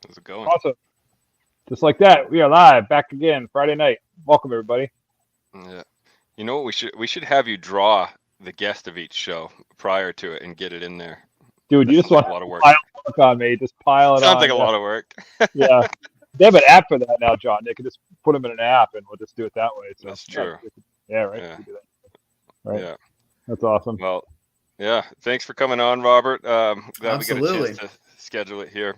How's it going? Awesome. Just like that, we are live, back again, Friday night. Welcome, everybody. Yeah. You know what? We should have you draw the guest of each show prior to it and get it in there. Dude, That you just sounds like want a lot of to work. pile work on me. Just pile it Sounds like on. a lot of work. Yeah. They have an app for that now, John. They can just put them in an app and we'll just do it that way. So, That's true. Yeah, right. Yeah. We can do that. Right. Yeah. That's awesome. Well, yeah. Thanks for coming on, Robert. Glad we got a Absolutely. chance to schedule it here.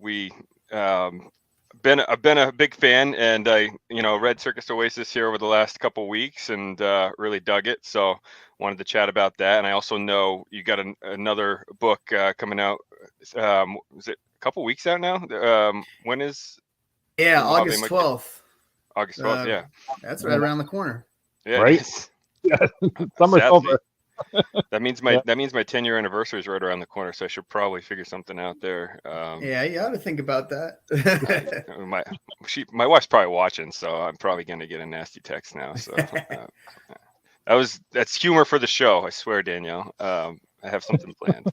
We I've been a big fan, and I read Circus Oasis here over the last couple weeks and really dug it. So wanted to chat about that. And I also know you got another book coming out. Is it a couple weeks out now? When is? Yeah, Mojave August might- 12th. August 12th. Yeah. That's right around the corner. Yeah. Right? Yeah. Summer's Sadly, over. That means my 10-year anniversary is right around the corner, so I should probably figure something out there. Yeah, you ought to think about that. My wife's probably watching, so I'm probably gonna get a nasty text now. So that's humor for the show. I swear, Danielle. I have something planned.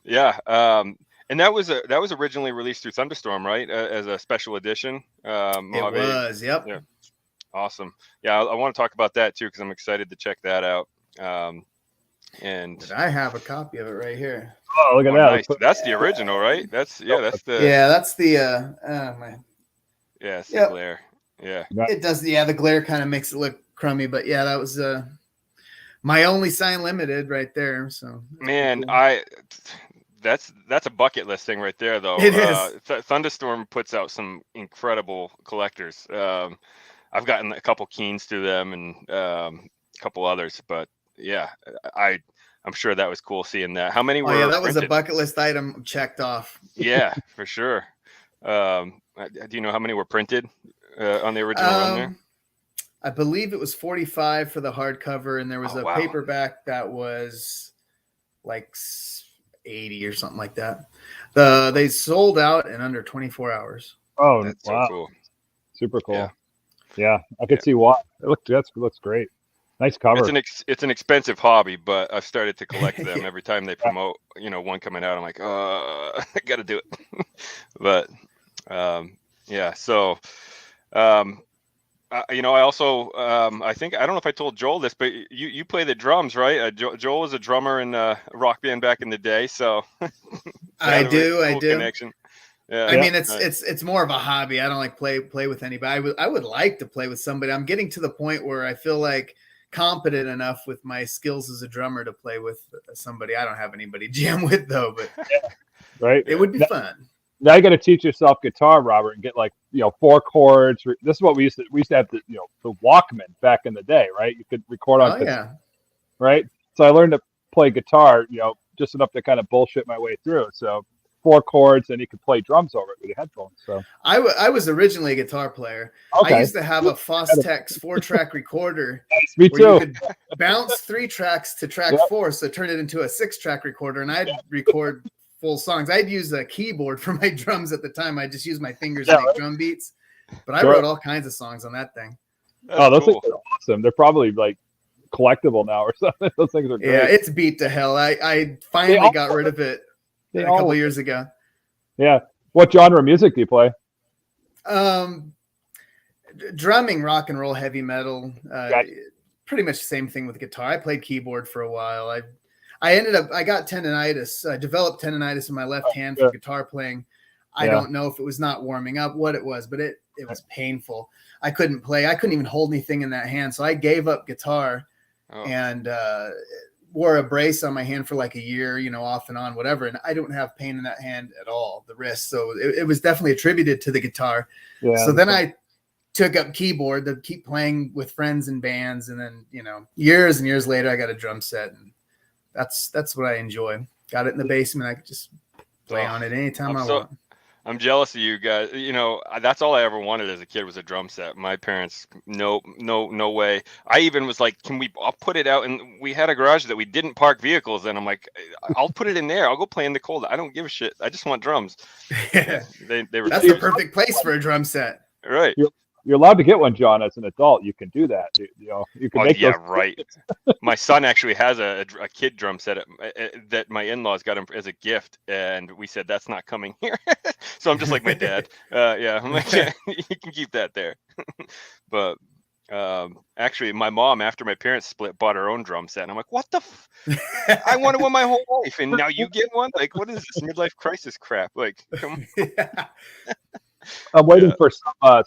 Yeah. And that was originally released through Thunderstorm, right? As a special edition. It Mojave. was, yep. Yeah. Awesome. Yeah, I want to talk about that too because I'm excited to check that out. And I have a copy of it right here. Oh, look at that. nice. That's the original, right? That's the That's the my. yeah, it's Yep. the Lair. Yeah. It does. Yeah, the glare kind of makes it look crummy, but yeah, that was my only sign limited right there. So Man, cool. that's a bucket list thing right there, though. It is. Thunderstorm puts out some incredible collectors. I've gotten a couple Keens through them and a couple others, but yeah, I'm sure that was cool seeing that. How many were? Oh yeah, that was a printed? bucket list item checked off. Yeah, for sure. Do you know how many were printed on the original run there? I believe it was 45 for the hardcover, and there was Oh, a wow. paperback that was like 80 or something like that. They sold out in under 24 hours. Oh, That's wow. so cool. Super cool. Yeah. Yeah, I could see why. That looks great. Nice cover. It's an expensive hobby, but I've started to collect them every time they promote, one coming out. I'm like, I got to do it. But yeah, so I also I don't know if I told Joel this, but you play the drums, right? Joel was a drummer in a rock band back in the day, so I do. connection. Yeah, I mean, it's more of a hobby. I don't like play with anybody. I would like to play with somebody. I'm getting to the point where I feel like competent enough with my skills as a drummer to play with somebody. I don't have anybody to jam with though, but right. it would be fun. Now you got to teach yourself guitar, Robert, and get 4 chords. This is what we used to have the Walkman back in the day, right? You could record on guitar, right? So I learned to play guitar, just enough to kind of bullshit my way through. So 4 chords, and you could play drums over it with your headphones. So I was originally a guitar player. okay. I used to have a Fostex 4-track recorder. Me where you too. could bounce 3 tracks to track 4, so turn it into a 6-track recorder, and I'd record full songs. I'd use a keyboard for my drums at the time. I just used my fingers to make drum beats, but I wrote all kinds of songs on that thing. Those things are awesome. They're probably like collectible now or something. Those things are great. Yeah, it's beat to hell. I finally got rid of it a couple of years ago. Yeah. What genre of music do you play? Drumming, rock and roll, heavy metal. Pretty much the same thing with guitar. I played keyboard for a while. I got tendonitis. I developed tendonitis in my left hand from guitar playing. I don't know if it was not warming up, what it was, but it was painful. I couldn't play. I couldn't even hold anything in that hand. So I gave up guitar and wore a brace on my hand for like a year, off and on, whatever. And I don't have pain in that hand at all, the wrist. So it was definitely attributed to the guitar. Yeah, so then I took up keyboard to keep playing with friends and bands. And then, years and years later, I got a drum set, and that's what I enjoy. Got it in the basement. I could just play on it anytime I want. I'm jealous of you guys. That's all I ever wanted as a kid was a drum set. My parents, no way. I even was like, I'll put it out. And we had a garage that we didn't park vehicles in. I'm like, I'll put it in there. I'll go play in the cold. I don't give a shit. I just want drums. Yeah. They were. That's the perfect place for a drum set. Right. you're allowed to get one, John, as an adult. You can do that. You can make those. Right. My son actually has a kid drum set that my in-laws got him as a gift, and we said that's not coming here. So I'm just like my dad. I'm like, yeah, you can keep that there. But actually, my mom, after my parents split, bought her own drum set, and I'm like, what the? I wanted one my whole life, and now you get one? Like, what is this midlife crisis crap? Like, come on. I'm waiting for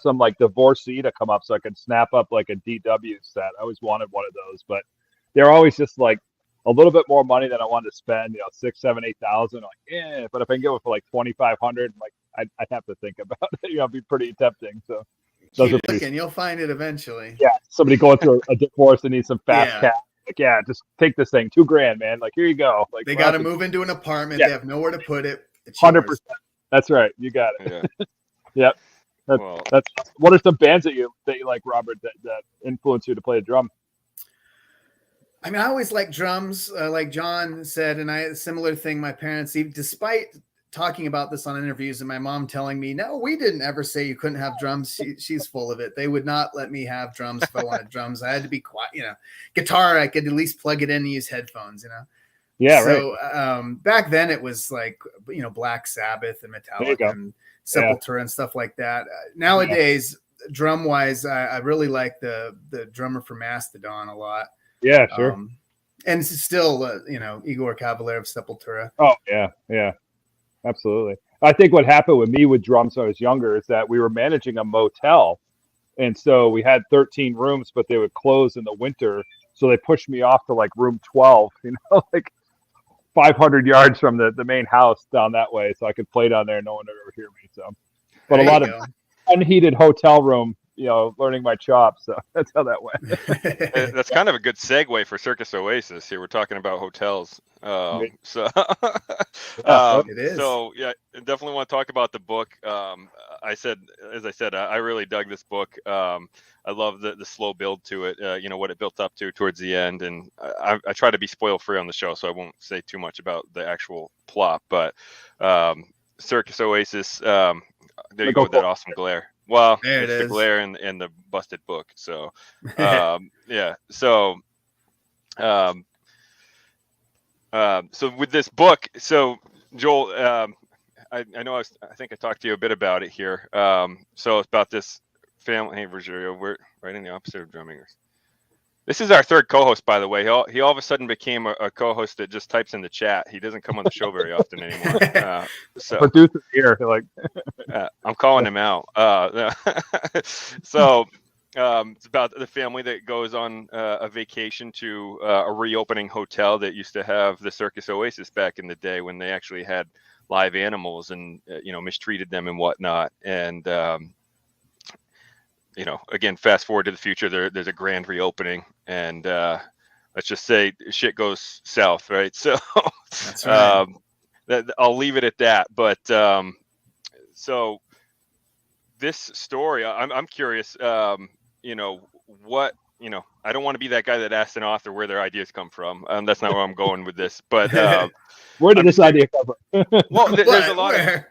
some like divorcee to come up so I can snap up like a DW set. I always wanted one of those, but they're always just like a little bit more money than I wanted to spend. 6, 7, 8,000. Like, yeah, but if I can get one for like 2,500, like I'd have to think about it. It'd be pretty tempting. So those are pretty. You'll find it eventually. Yeah, somebody going through a divorce and needs some fast cash. Like, yeah, just take this thing, $2,000, man. Like, here you go. Like, they got to move into an apartment. They have nowhere to put it. 100%. That's right. You got it. Yeah. Yep. That's what are some bands that you like, Robert, that influence you to play a drum? I mean, I always like drums, like John said, and a similar thing. My parents, despite talking about this on interviews and my mom telling me, no, we didn't ever say you couldn't have drums. She's full of it. They would not let me have drums if I wanted drums. I had to be quiet. Guitar, I could at least plug it in and use headphones. Yeah. So back then it was like Black Sabbath and Metallica and Sepultura and stuff like that. Nowadays, drum wise, I really like the drummer for Mastodon a lot. Yeah, sure. And still, Igor Cavalier of Sepultura. Oh yeah, absolutely. I think what happened with me with drums when I was younger is that we were managing a motel, and so we had 13 rooms, but they would close in the winter, so they pushed me off to like room 12. Like 500 yards from the main house down that way, so I could play down there and no one would ever hear me. So, but a lot of unheated hotel room, learning my chops. So that's how that went. That's kind of a good segue for Circus Oasis. Here we're talking about hotels. It is. So yeah, definitely want to talk about the book. As I said, I really dug this book. I love the slow build to it. What it built up to towards the end, and I try to be spoil free on the show, so I won't say too much about the actual plot. But Circus Oasis, there you go with that awesome glare. Well, it's the glare and the busted book. So yeah. So so with this book, so Joel, I know I think I talked to you a bit about it here. So it's about this family. Hey, Virgilio, we're right in the opposite of drumming. This is our third co-host, by the way. He all of a sudden became a co-host that just types in the chat. He doesn't come on the show very often anymore. So producer here, like I'm calling him out. So it's about the family that goes on a vacation to a reopening hotel that used to have the Circus Oasis back in the day when they actually had live animals and mistreated them and whatnot. And again, fast forward to the future, there's a grand reopening, and let's just say shit goes south, right? So that's right. I'll leave it at that. But so this story, I'm curious, what, I don't want to be that guy that asks an author where their ideas come from. That's not where I'm going with this, but where did this idea come from? Well, there's a lot of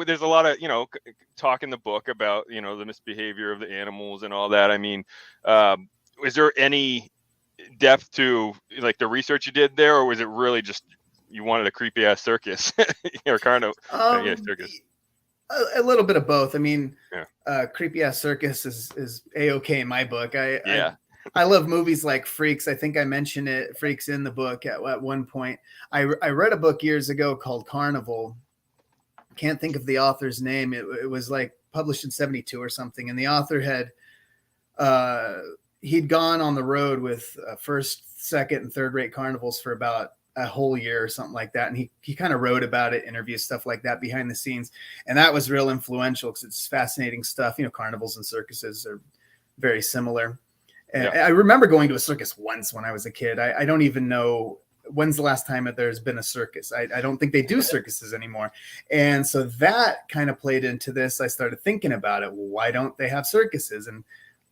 there's a lot of talk in the book about the misbehavior of the animals and all that. I mean, is there any depth to like the research you did there, or was it really just you wanted a creepy ass circus or kind of circus? A little bit of both. I mean, creepy ass circus is a-okay in my book. I love movies like Freaks. I think I mentioned it, Freaks, in the book at one point. I read a book years ago called Carnival. Can't think of the author's name. It was like published in 1972 or something. And the author he'd gone on the road with first, second, and third rate carnivals for about a whole year or something like that. And he kind of wrote about it, interviews, stuff like that behind the scenes. And that was real influential because it's fascinating stuff. Carnivals and circuses are very similar. And I remember going to a circus once when I was a kid. I don't even know when's the last time that there's been a circus. I don't think they do circuses anymore. And so that kind of played into this. I started thinking about it. Well, why don't they have circuses? And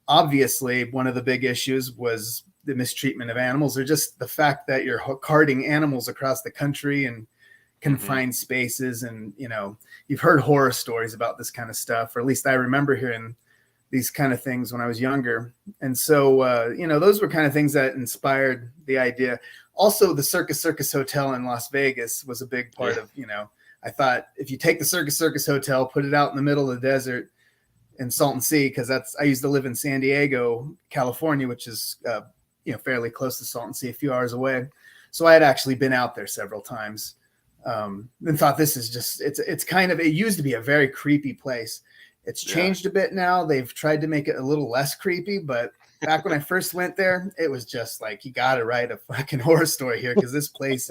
obviously one of the big issues was the mistreatment of animals, or just the fact that you're carting animals across the country and confined spaces. And, you've heard horror stories about this kind of stuff, or at least I remember hearing these kind of things when I was younger. And so, you know, those were kind of things that inspired the idea. Also, the Circus Hotel in Las Vegas was a big part of, you know, I thought if you take the Circus Hotel, put it out in the middle of the desert in Salton Sea, because I used to live in San Diego, California, which is, you know, fairly close to Salton Sea, a few hours away. So I had actually been out there several times, and thought this is just, it's kind of, it used to be a very creepy place. It's changed a bit now. They've tried to make it a little less creepy, but back when I first went there, it was just like, you got to write a fucking horror story here, because this place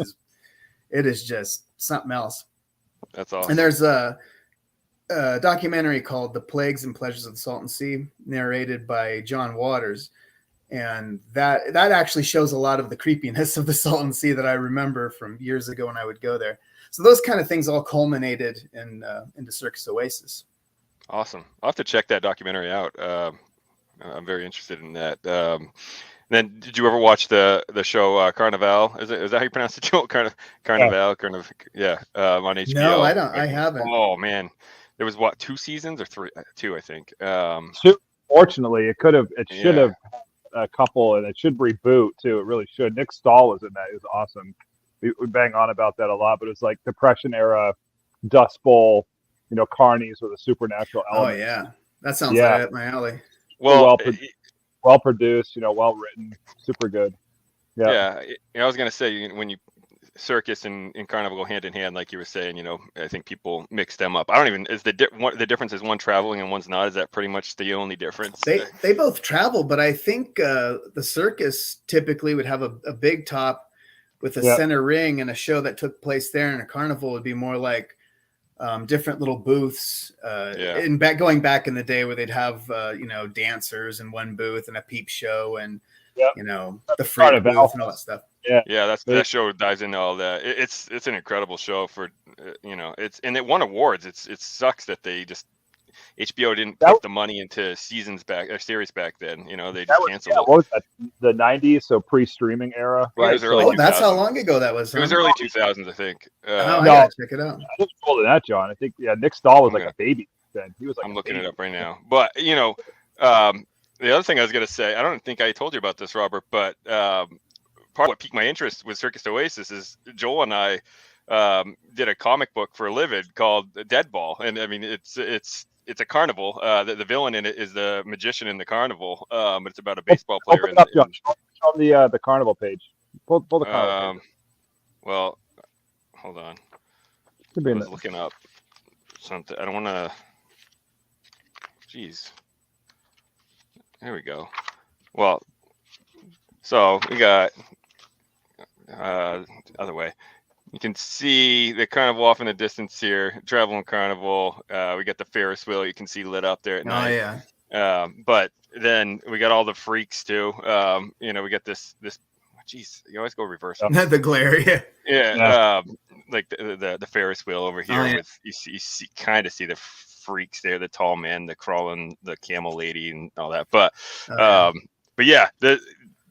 is just something else. That's awesome. And there's a documentary called The Plagues and Pleasures of the Salton Sea, narrated by John Waters. And that actually shows a lot of the creepiness of the Salton Sea that I remember from years ago when I would go there. So those kind of things all culminated into Circus Oasis. Awesome. I'll have to check that documentary out. I'm very interested in that. Then, did you ever watch the show Carnival? Is that how you pronounce it, Joel? Carnival, on HBO. No, I don't. I haven't. Oh man, there was 2 seasons or 3? 2, I think. Fortunately, it should have a couple, and it should reboot too. It really should. Nick Stahl was in that. It was awesome. We bang on about that a lot, but it's like Depression era, Dust Bowl, you know, carnies with a supernatural element. Oh yeah, that sounds right up my alley. Well produced, you know, well written, super good. Yeah, I was gonna say, when you circus and carnival go hand in hand, like you were saying, you know, I think people mix them up. I don't even, is the difference is one traveling and one's not? Is that pretty much the only difference? They both travel, but I think the circus typically would have a big top with a center ring, and a show that took place there, and a carnival would be more like different little booths, going back in the day, where they'd have you know, dancers in one booth and a peep show, and you know, the freak booth and all that stuff. That show dives into all that. It's an incredible show for you know, and it won awards. It sucks that they just, HBO didn't put the money into series back then. You know, they just canceled it. What was that? The 90s, so pre-streaming era, right? That's how long ago that was. It was early 2000s, I think. I gotta check it out. I think older than that, John. I think Nick Stahl was like a baby then. He was like. I'm looking it up right now, but you know, the other thing I was gonna say, I don't think I told you about this, Robert, but part of what piqued my interest with Circus Oasis is Joel and I did a comic book for Livid called Deadball, and I mean it's a carnival. The villain in it is the magician in the carnival, but it's about a baseball player. Open up, John. Show the carnival page. Pull the carnival page. Well, hold on. I was looking up something. I don't want to. Jeez. There we go. Well, so we got other way. You can see the carnival off in the distance here, traveling carnival. We got the Ferris wheel you can see lit up there at night. Oh yeah. But then we got all the freaks too. You know, we got this. Geez, you always go reverse. The glare, yeah. Like the Ferris wheel over here with you kind of see the freaks there, the tall man, the crawling, the camel lady, and all that. But yeah,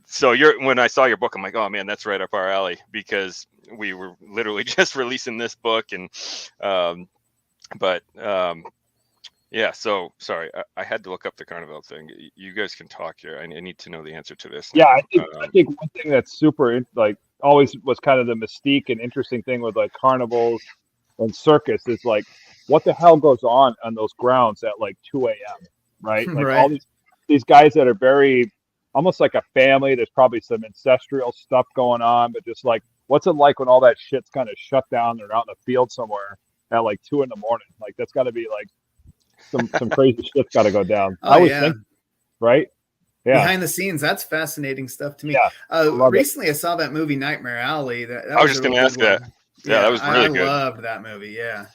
so when I saw your book, I'm like, oh man, that's right up our alley, because we were literally just releasing this book, and yeah. So sorry, I had to look up the carnival thing. You guys can talk here. I need to know the answer to this. Yeah, I think one thing that's super like always was kind of the mystique and interesting thing with like carnivals and circus is like, what the hell goes on those grounds at like 2 a.m. right? Like all these guys that are very almost like a family. There's probably some ancestral stuff going on, but just like, what's it like when all that shit's kind of shut down? They're out in the field somewhere at like 2 a.m. Like that's got to be like some crazy shit's got to go down. I was thinking, right? Yeah. Behind the scenes, that's fascinating stuff to me. Yeah, recently I saw that movie Nightmare Alley. That I was just going to ask that. Yeah, that was really good. I loved that movie. Yeah.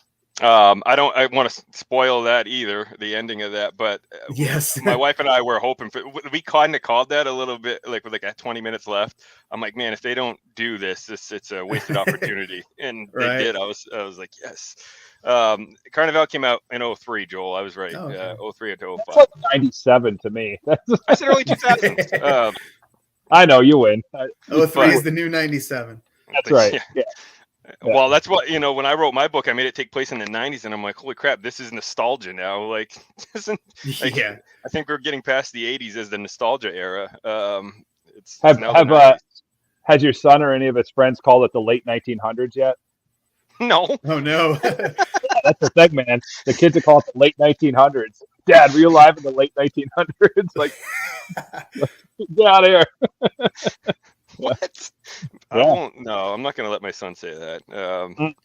I don't want to spoil that either, the ending of that, but yes, my wife and I were hoping for, we kind of called that a little bit, like with like 20 minutes left. I'm like, man, if they don't do this, it's a wasted opportunity. And they did. I was like, yes. Carnival came out in 2003, Joel. I was right. 2003 to 2005. That's like 97 to me. I said early 2000s. I know, you win. 2003 is the new 97. That's right. Yeah. Well, that's what, when I wrote my book, I made it take place in the 90s, and I'm like, holy crap, this is nostalgia now. Like, Yeah. I think we're getting past the 80s as the nostalgia era. It's now the 90s. Has your son or any of his friends called it the late 1900s yet? No. Oh, no. That's the thing, man. The kids are called the late 1900s. Dad, were you alive in the late 1900s? Like, get out of here. What? Yeah. I won't. No, I'm not going to let my son say that.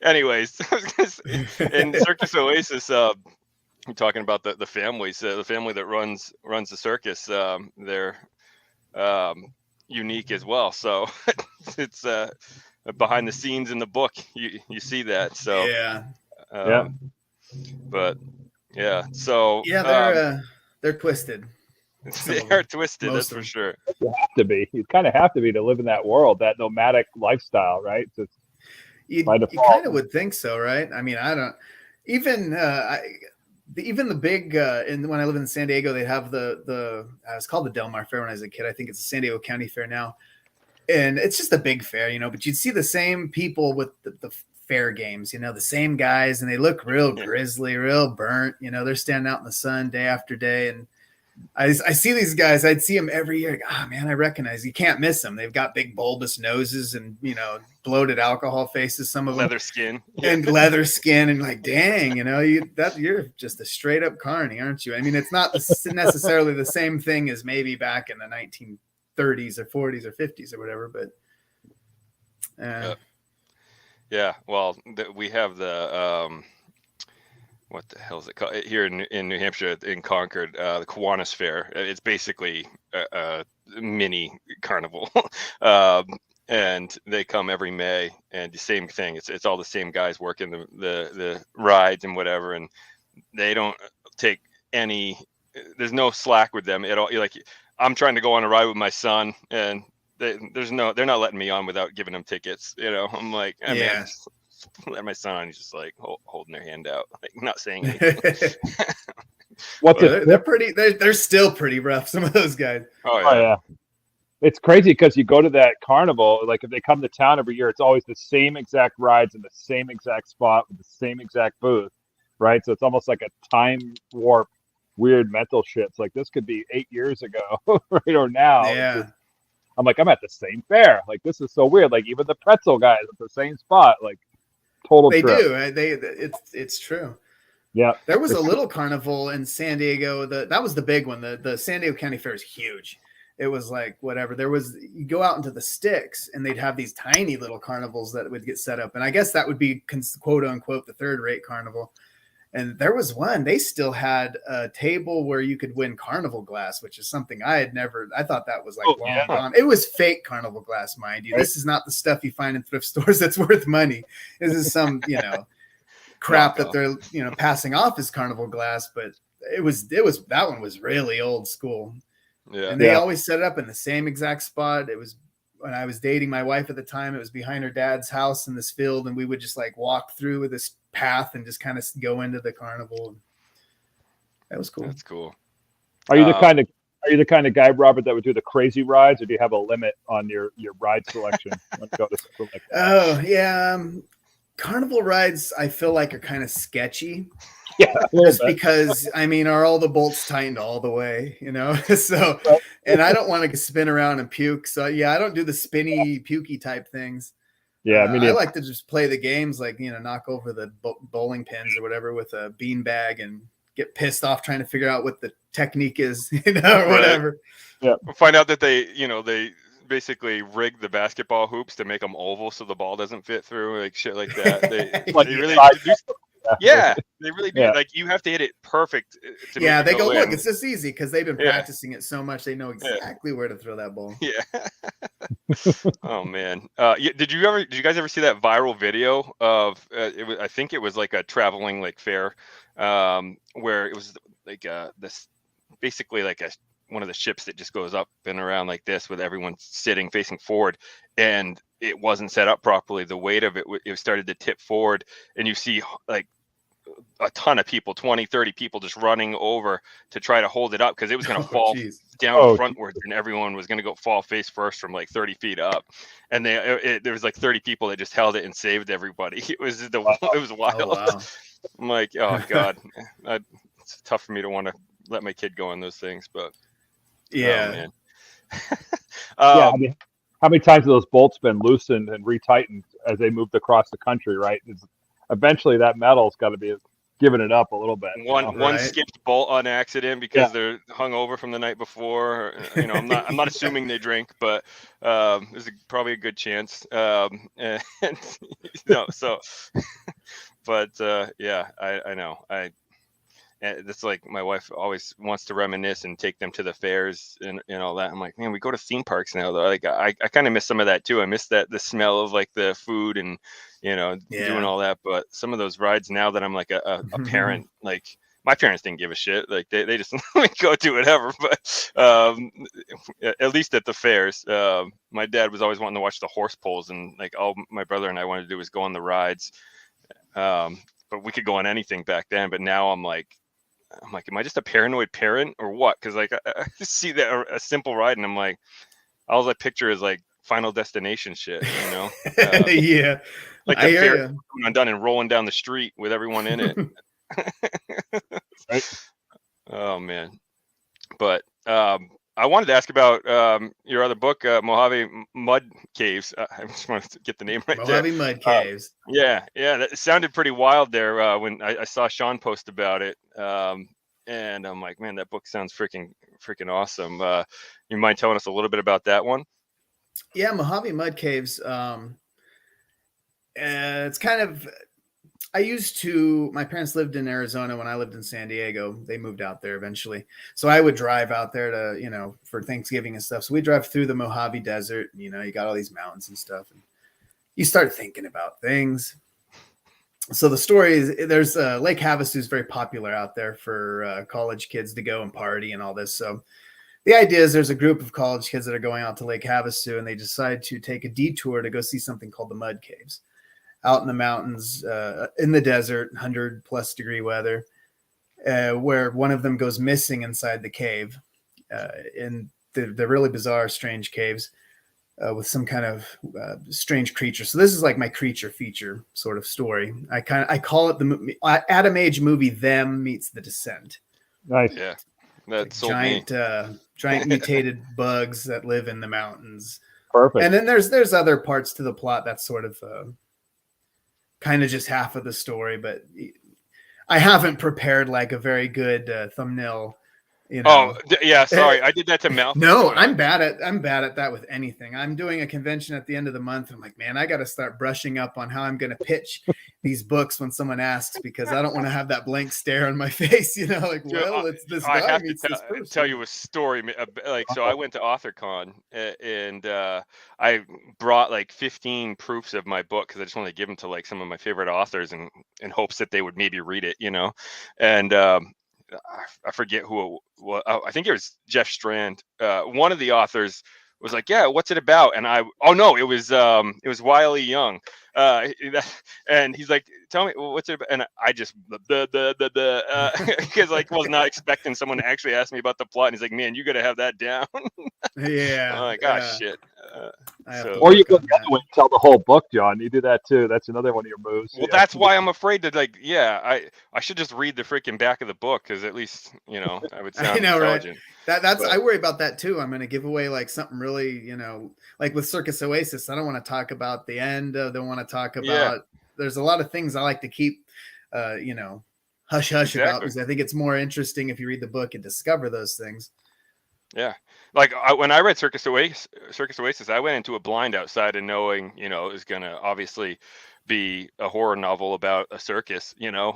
Anyways, I was going to say, in Circus Oasis, I'm talking about the families, the family that runs the circus. They're unique as well. So it's behind the scenes in the book. You see that. So yeah. But yeah. So they're twisted. They are twisted, that's for sure. You have to be. You kind of have to be to live in that world, that nomadic lifestyle, right? You kind of would think so, right? I mean, I don't even even the big when I live in San Diego, they have the it was called the Del Mar Fair when I was a kid. I think it's the San Diego County Fair now, and it's just a big fair, but you'd see the same people with the fair games, the same guys, and they look real grizzly, real burnt. They're standing out in the sun day after day, and I see these guys. I'd see them every year. Man, I recognize. You can't miss them. They've got big bulbous noses and bloated alcohol faces. Some of them leather skin and leather skin, and like, dang, you're just a straight up carny, aren't you? I mean, it's not necessarily the same thing as maybe back in the 1930s or 40s or 50s or whatever, but yeah. Well, we have the what the hell is it called here in New Hampshire, in Concord, the Kiwanis Fair. It's basically a mini carnival. And they come every May, and the same thing. It's all the same guys working the rides and whatever, and they don't take any. There's no slack with them at all. Like, I'm trying to go on a ride with my son, and they're not letting me on without giving them tickets. I'm like, man, let my son on. He's just like holding their hand out, like not saying anything. They're still pretty rough, some of those guys. Oh yeah. It's crazy because you go to that carnival, like if they come to town every year, it's always the same exact rides in the same exact spot with the same exact booth, right? So it's almost like a time warp, weird mental shit. It's like, this could be 8 years ago, right? Or now. Yeah. I'm like, I'm at the same fair. Like, this is so weird. Like, even the pretzel guys at the same spot, like, total They trip. do. It's true. Yeah. There was a little carnival in San Diego. That was the big one. The San Diego County Fair is huge. It was like whatever. You go out into the sticks, and they'd have these tiny little carnivals that would get set up. And I guess that would be quote unquote the third-rate carnival. And there was one, they still had a table where you could win carnival glass, which is something I thought that was like long gone. It was fake carnival glass, mind you. This is not the stuff you find in thrift stores that's worth money. This is some, crap that they're, passing off as carnival glass, but that one was really old school. Yeah. And they always set it up in the same exact spot. It was when I was dating my wife at the time, it was behind her dad's house in this field, and we would just like walk through with this path and just kind of go into the carnival. That was cool. That's cool. Are you the kind of guy, Robert, that would do the crazy rides, or do you have a limit on your ride selection? Oh yeah, carnival rides I feel like are kind of sketchy. Yeah, just because are all the bolts tightened all the way, So, and I don't want to spin around and puke. So yeah, I don't do the spinny, pukey type things. Yeah, I like to just play the games, like knock over the bowling pins or whatever with a bean bag and get pissed off trying to figure out what the technique is, or whatever. Yeah, we'll find out that they basically rig the basketball hoops to make them oval so the ball doesn't fit through, like shit like that. They really do. Yeah, they really do. Yeah. Like, you have to hit it perfect. They go, look, it's just easy because they've been practicing it so much. They know exactly where to throw that ball. Yeah. Oh man. Did you guys ever see that viral video of? I think it was like a traveling fair, where it was like this, basically like one of the ships that just goes up and around like this with everyone sitting facing forward, and it wasn't set up properly. The weight of it started to tip forward, and you see like a ton of people, 20, 30 people just running over to try to hold it up because it was going to fall down frontwards, and everyone was going to fall face first from like 30 feet up. And there was like 30 people that just held it and saved everybody. It was wild. Oh, wow. I'm like, oh God, it's tough for me to want to let my kid go on those things, but yeah, oh, man. Yeah, I mean, how many times have those bolts been loosened and retightened as they moved across the country, right? Eventually that metal's got to be giving it up a little bit. One skipped bolt on accident because they're hung over from the night before. You know, I'm not assuming they drink, but there's probably a good chance. And so, but yeah, I know. It's like my wife always wants to reminisce and take them to the fairs and all that. I'm like, man, we go to theme parks now though. Like I kind of miss some of that too. I miss the smell of like the food and doing all that. But some of those rides now that I'm like a parent, like my parents didn't give a shit. Like they just go do whatever. But at least at the fairs, my dad was always wanting to watch the horse polls, and like all my brother and I wanted to do was go on the rides. But we could go on anything back then. But now I'm like, am I just a paranoid parent or what? Because like I see that a simple ride and I'm like, all I picture is like Final Destination shit, you know? Yeah, like the fair coming undone and rolling down the street with everyone in it. Right. Oh man, but I wanted to ask about your other book, Mojave Mud Caves. I just wanted to get the name right. Mojave Mud Caves. Yeah, that sounded pretty wild there when I saw Sean post about it. And I'm like, man, that book sounds freaking awesome. You mind telling us a little bit about that one? Yeah, Mojave Mud Caves. It's kind of, my parents lived in Arizona when I lived in San Diego. They moved out there eventually. So I would drive out there to, for Thanksgiving and stuff. So we drive through the Mojave Desert, you got all these mountains and stuff. And you start thinking about things. So the story is there's Lake Havasu is very popular out there for college kids to go and party and all this. So the idea is there's a group of college kids that are going out to Lake Havasu, and they decide to take a detour to go see something called the Mud Caves out in the mountains, in the desert, 100+ degree weather, where one of them goes missing inside the cave. In the really bizarre, strange caves. With some kind of strange creature. So this is like my creature feature sort of story. I call it the Adam Age movie Them Meets The Descent. Nice. Yeah, that's like giant mutated bugs that live in the mountains. Perfect. And then there's other parts to the plot that's sort of kind of just half of the story, but I haven't prepared like a very good thumbnail. Oh yeah, sorry, I did that to Mel. No, I'm bad at that with anything. I'm doing a convention at the end of the month. I'm like, man, I got to start brushing up on how I'm going to pitch these books when someone asks, because I don't want to have that blank stare on my face. Like, well, it's this guy. I have to tell you a story. So I went to AuthorCon and I brought like 15 proofs of my book because I just wanted to give them to like some of my favorite authors and in hopes that they would maybe read it, and. I forget who it was. I think it was Jeff Strand. One of the authors was like, "Yeah, what's it about?" And it was Wiley Young. And he's like, "Tell me what's it about?" And I just because like was not expecting someone to actually ask me about the plot. And he's like, "Man, you got to have that down." Yeah. I'm like, "Oh shit." Or you go the other way and tell the whole book, John. You do that too. That's another one of your moves. Well, that's why I'm afraid to I should just read the freaking back of the book because at least I would sound intelligent. Right? I worry about that too. I'm going to give away like something really like with Circus Oasis. I don't want to talk about the end. Don't want to talk about. There's a lot of things I like to keep hush hush about because I think it's more interesting if you read the book and discover those things. Yeah. Like when I read Circus Oasis, I went into a blind outside and knowing, it was going to obviously be a horror novel about a circus,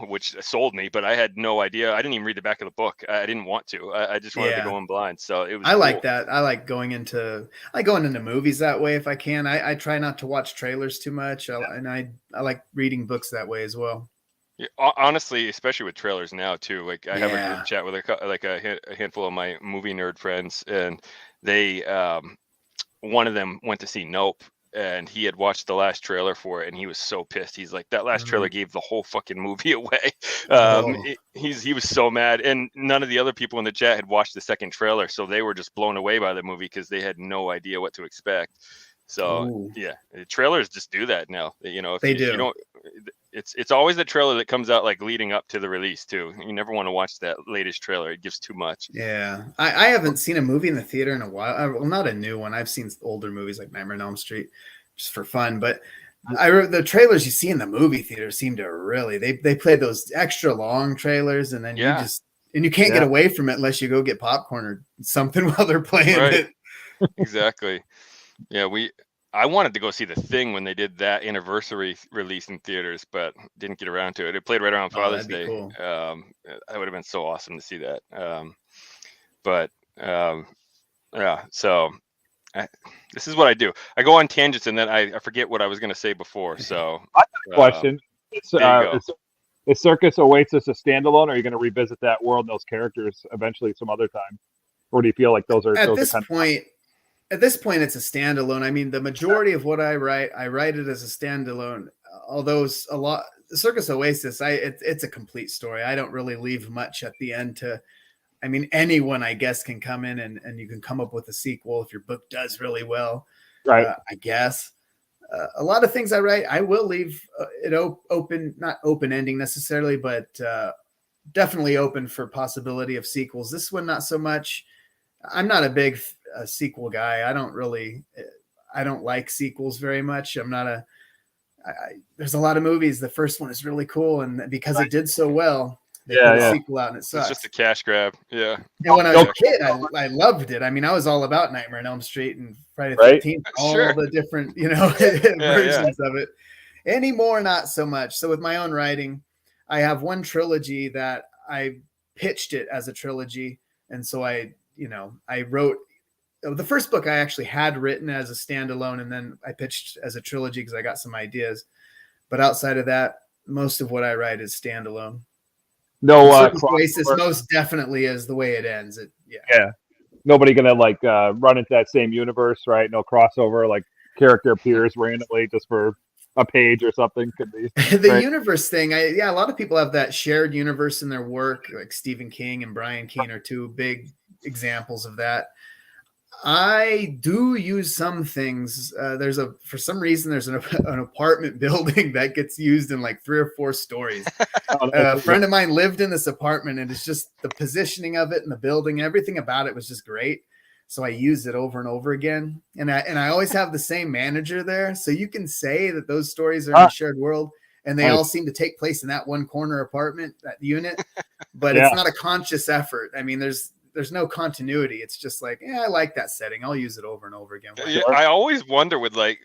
which sold me, but I had no idea. I didn't even read the back of the book. I didn't want to. I just wanted to go in blind. So it was cool. Like that. I like going into movies that way if I can. I try not to watch trailers too much. And I like reading books that way as well. Yeah, honestly, especially with trailers now too. Like I have a group chat with a handful of my movie nerd friends, and they one of them went to see Nope, and he had watched the last trailer for it, and he was so pissed. He's like, that last trailer gave the whole fucking movie away. He was so mad, and none of the other people in the chat had watched the second trailer, so they were just blown away by the movie because they had no idea what to expect. So yeah, trailers just do that now. You know, if you don't, it's always the trailer that comes out like leading up to the release too. You never want to watch that latest trailer; it gives too much. Yeah, I haven't seen a movie in the theater in a while. Well, not a new one. I've seen older movies like Nightmare on Elm Street just for fun. But the trailers you see in the movie theater seem to really they play those extra long trailers, and then you can't get away from it unless you go get popcorn or something while they're playing it. Exactly. Yeah, I wanted to go see The Thing when they did that anniversary release in theaters, but didn't get around to it. It played right around Father's Day. Cool. That would have been so awesome to see that. So this is what I do. I go on tangents and then I forget what I was going to say before. So I have a question. Is Circus Oasis a standalone, or are you going to revisit that world and those characters eventually some other time? Or do you feel like those are at this point? At this point, it's a standalone. I mean, the majority of what I write it as a standalone. Although a lot, Circus Oasis, it's a complete story. I don't really leave much at the end to. I mean, anyone I guess can come in and you can come up with a sequel if your book does really well. Right. I guess a lot of things I write, I will leave it open, not open ending necessarily, but definitely open for possibility of sequels. This one, not so much. I'm not a big sequel guy. I don't like sequels very much. There's a lot of movies. The first one is really cool, and because it did so well, they put a sequel out and it sucks. It's just a cash grab. Yeah. And when I was a kid, I loved it. I mean, I was all about Nightmare on Elm Street and Friday the 13th, all the different, versions of it. Anymore, not so much. So with my own writing, I have one trilogy that I pitched it as a trilogy. And so I wrote the first book I actually had written as a standalone, and then I pitched as a trilogy because I got some ideas. But outside of that, most of what I write is standalone. No, Oasis most definitely is the way it ends. Nobody gonna run into that same universe, right? No crossover, like character appears randomly just for a page or something. Could be the universe thing. A lot of people have that shared universe in their work, like Stephen King and Brian Keene are two big examples of that. I do use some things. For some reason, there's an apartment building that gets used in like 3 or 4 stories. A friend of mine lived in this apartment, and it's just the positioning of it and the building, everything about it was just great. So I use it over and over again. And I always have the same manager there. So you can say that those stories are in a shared world, and they all seem to take place in that one corner apartment, that unit, but it's not a conscious effort. I mean, there's no continuity. It's just like, I like that setting. I'll use it over and over again. I always wonder with like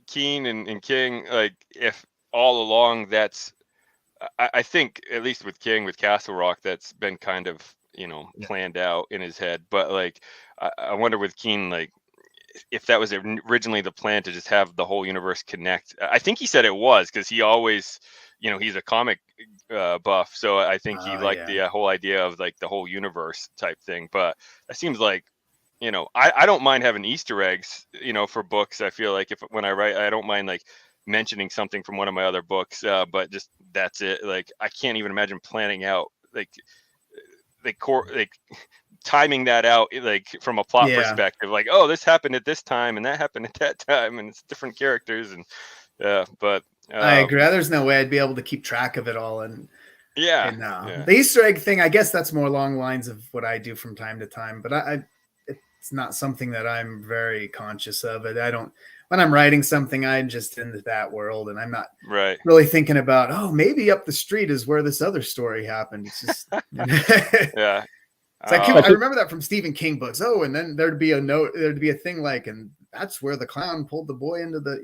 Keene and King, like if all along that's, I think at least with King, with Castle Rock, that's been kind of, planned out in his head. But like, I wonder with Keene, like if that was originally the plan to just have the whole universe connect. I think he said it was, because he always, he's a comic buff, so I think he liked the whole idea of like the whole universe type thing. But it seems like, I don't mind having Easter eggs, for books. I feel like when I write, I don't mind like mentioning something from one of my other books, but just that's it. Like I can't even imagine planning out like timing that out, like from a plot perspective, like, oh, this happened at this time and that happened at that time, and it's different characters. And but I agree. There's no way I'd be able to keep track of it all. And the Easter egg thing, I guess that's more along the lines of what I do from time to time, but it's not something that I'm very conscious of. When I'm writing something, I'm just into that world, and I'm not really thinking about, maybe up the street is where this other story happened. It's just, So I remember that from Stephen King books. Oh, and then there'd be a thing like, and that's where the clown pulled the boy into the,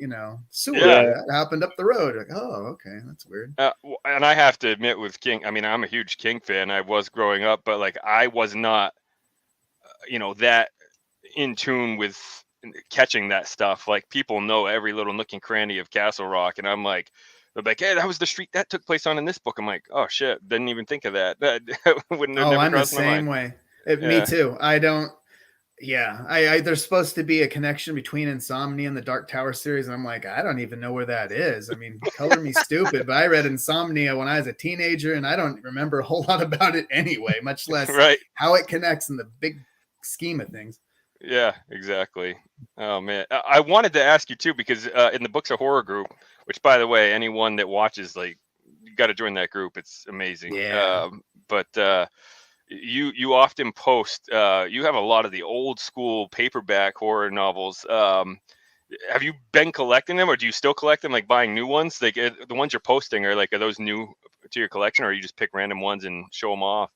sewer. That happened up the road. Like, oh, okay, that's weird. And I have to admit with King, I mean, I'm a huge King fan. I was growing up, but like I was not, that in tune with catching that stuff. Like people know every little nook and cranny of Castle Rock, and I'm like, they're like, hey, that was the street that took place on in this book. I'm like, oh shit, didn't even think of that. That wouldn't have never I'm the crossed my mind. same way. Me too. I don't. Yeah, I there's supposed to be a connection between Insomnia and the Dark Tower series, and I'm like, I don't even know where that is. I mean, color me stupid, but I read Insomnia when I was a teenager, and I don't remember a whole lot about it anyway, much less right. how it connects in the big scheme of things. Yeah, exactly. Oh man, I wanted to ask you too, because in the Books of Horror group, which by the way, anyone that watches, like, you got to join that group. It's amazing. Yeah. But you often post. You have a lot of the old school paperback horror novels. Have you been collecting them, or do you still collect them? Like buying new ones? Like the ones you're posting are those new to your collection, or you just pick random ones and show them off?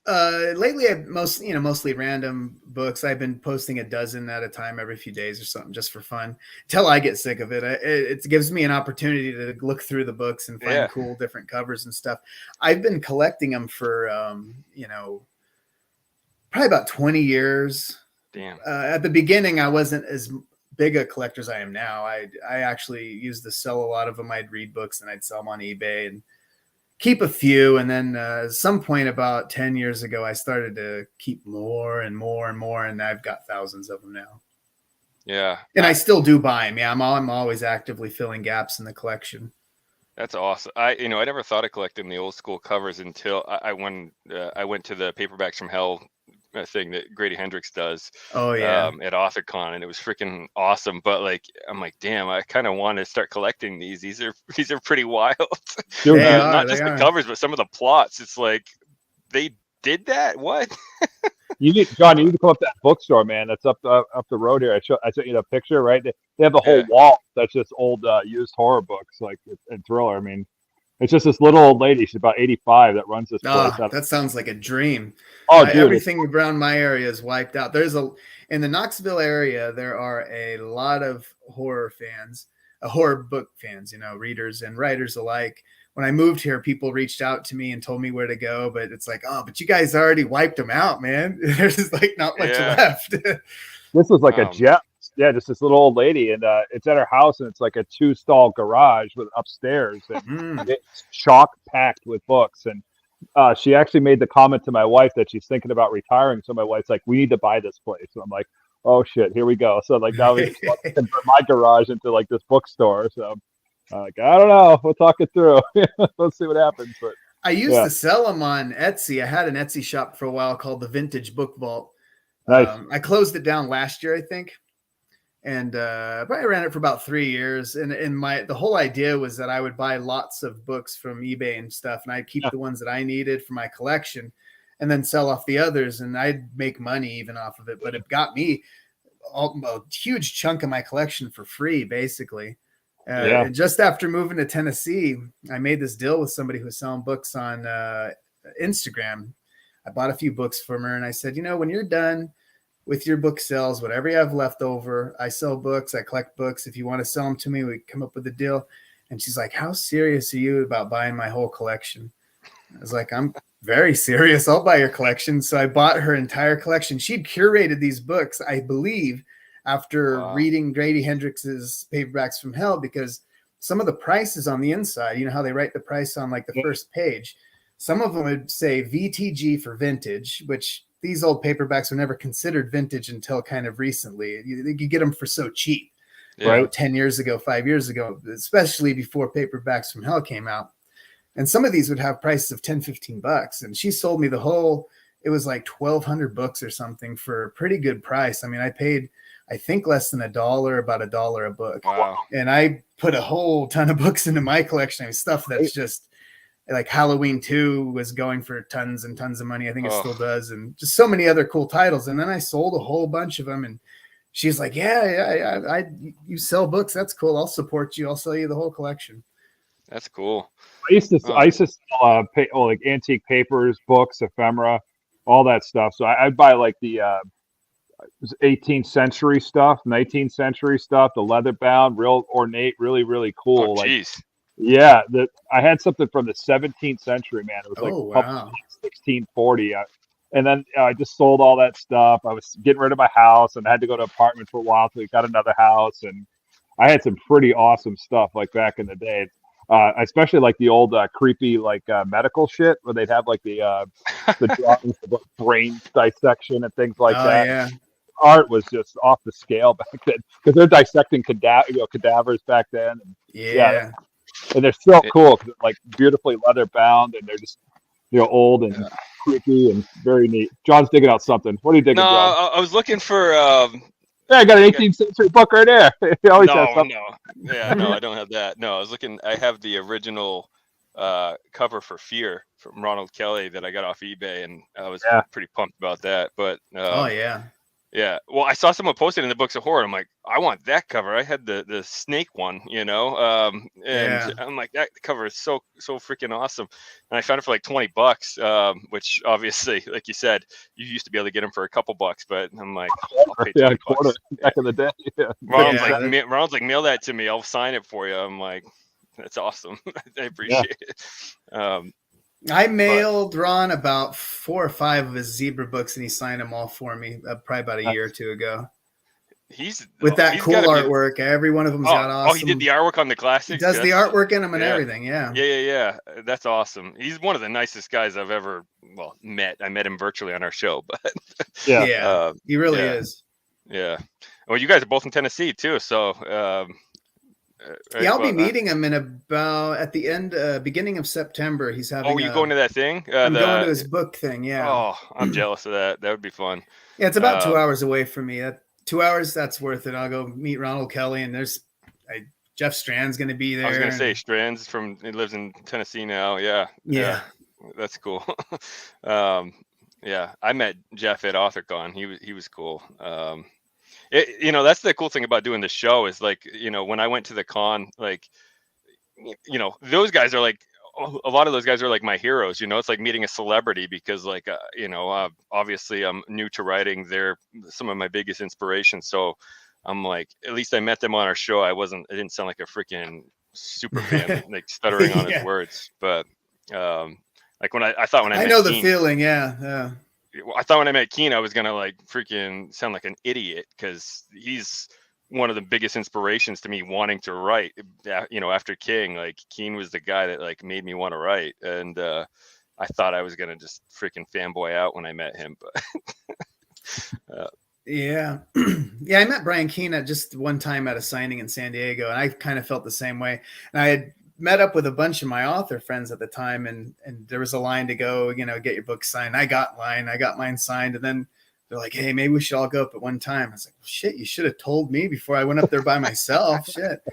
Lately I've mostly random books. I've been posting a dozen at a time every few days or something, just for fun, till I get sick of it. It gives me an opportunity to look through the books and find cool different covers and stuff. I've been collecting them for probably about 20 years. Damn. At the beginning I wasn't as big a collector as I am now. I actually used to sell a lot of them. I'd read books and I'd sell them on eBay and keep a few, and then at some point about 10 years ago I started to keep more and more and more, and I've got thousands of them now. Yeah, and I still do buy them. Yeah, I'm always actively filling gaps in the collection. That's awesome. I never thought of collecting the old school covers until I went to the Paperbacks from Hell thing that Grady Hendrix does. Oh yeah. At AuthorCon, and it was freaking awesome. But like, I'm like, damn, I kind of want to start collecting these. These are pretty wild. Not just the covers, but some of the plots. It's like, they did that? What? You need to come up to that bookstore, man. That's up the road here. I sent you the picture, right? They have the whole wall that's just old used horror books, like, and thriller. I mean, it's just this little old lady. She's about 85 that runs this place. That sounds like a dream. Oh, dude, everything around my area is wiped out. In the Knoxville area, there are a lot of horror fans, horror book fans, readers and writers alike. When I moved here, people reached out to me and told me where to go, but it's like, oh, but you guys already wiped them out, man. There's just like not much left. This was like a jet. Yeah, just this little old lady, and it's at her house, and it's like a 2-stall garage with upstairs, and it's chock packed with books. And she actually made the comment to my wife that she's thinking about retiring. So my wife's like, "We need to buy this place." So I'm like, "Oh shit, here we go." So like now we convert my garage into like this bookstore. So like, I don't know, we'll talk it through. Let's see what happens. But I used to sell them on Etsy. I had an Etsy shop for a while called the Vintage Book Vault. Nice. I closed it down last year, I think. And I ran it for about 3 years, and the whole idea was that I would buy lots of books from eBay and stuff, and I'd keep the ones that I needed for my collection, and then sell off the others, and I'd make money even off of it. But it got me a huge chunk of my collection for free, basically. And just after moving to Tennessee, I made this deal with somebody who was selling books on Instagram. I bought a few books from her, and I said, when you're done with your book sales, whatever you have left over, I sell books, I collect books. If you want to sell them to me, we come up with a deal. And she's like, how serious are you about buying my whole collection? I was like, I'm very serious. I'll buy your collection. So I bought her entire collection. She'd curated these books, I believe, after reading Grady Hendrix's Paperbacks from Hell, because some of the prices on the inside, how they write the price on like the first page, some of them would say VTG for vintage, which these old paperbacks were never considered vintage until kind of recently. You get them for so cheap, right? 10 years ago, 5 years ago, especially before Paperbacks from Hell came out. And some of these would have prices of $10-15. And she sold me it was like 1,200 books or something for a pretty good price. I mean, I paid, I think, less than $1, about $1 a book. Wow. And I put a whole ton of books into my collection. I mean, stuff that's just like Halloween 2 was going for tons and tons of money. I think it still does. And just so many other cool titles. And then I sold a whole bunch of them. And she's like, you sell books. That's cool. I'll support you. I'll sell you the whole collection. That's cool. I used to sell like antique papers, books, ephemera, all that stuff. So I'd buy like the 18th century stuff, 19th century stuff, the leather bound, real ornate, really, really cool. Oh, geez. Yeah, I had something from the 17th century, man. It was like 1640. And then I just sold all that stuff. I was getting rid of my house, and I had to go to an apartment for a while until we got another house. And I had some pretty awesome stuff like back in the day. Especially like the old creepy like medical shit where they'd have like the drawings of brain dissection and things like that. Yeah. art was just off the scale back then because they're dissecting cadavers back then. And, yeah. And they're so cool because they're like beautifully leather bound and they're just old and creepy and very neat. John's digging out something. What are you digging, John? I was looking for. I got an 18th century book right there. He always has something. Yeah, no, I don't have that. No, I was looking. I have the original cover for Fear from Ronald Kelly that I got off eBay, and I was pretty pumped about that. But yeah. Well, I saw someone posted in the Books of Horror. I'm like, I want that cover. I had the snake one, and I'm like, that cover is so freaking awesome. And I found it for like $20, which obviously, like you said, you used to be able to get them for a couple bucks, but I'm like, I'll pay $20 back in the day. Ronald's like, mail that to me. I'll sign it for you. I'm like, that's awesome. I appreciate it. I mailed Ron about 4 or 5 of his zebra books, and he signed them all for me probably about a year or two ago. He's cool artwork. Every one of them's got awesome. Oh, he did the artwork on the classics? He does the artwork in them and everything, Yeah. That's awesome. He's one of the nicest guys I've ever met. I met him virtually on our show, but he really is. Yeah. Well, you guys are both in Tennessee too, so I'll be meeting him in at the beginning of September. He's having. Oh, you going to that thing? I'm going to his book thing. Yeah. Oh, I'm jealous of that. That would be fun. Yeah, it's about 2 hours away from me. 2 hours, that's worth it. I'll go meet Ronald Kelly, and Jeff Strand's going to be there. I was going to say Strand's he lives in Tennessee now. Yeah. That's cool. I met Jeff at AuthorCon. He was cool. That's the cool thing about doing the show is like, when I went to the con, like, those guys are like, a lot of those guys are like my heroes, it's like meeting a celebrity because like, obviously I'm new to writing. They're some of my biggest inspirations. So I'm like, at least I met them on our show. I didn't sound like a freaking super fan, like stuttering on his words. But like I know the feeling. Yeah. I thought when I met Keen, I was gonna like freaking sound like an idiot because he's one of the biggest inspirations to me wanting to write. After King, like Keen was the guy that like made me want to write, and I thought I was gonna just freaking fanboy out when I met him, but I met Brian Keene at just one time at a signing in San Diego, and I kind of felt the same way. And I had met up with a bunch of my author friends at the time, and there was a line to go, get your book signed. I got mine signed, and then they're like, hey, maybe we should all go up at one time. I was like, well, shit, you should have told me before I went up there by myself. Shit.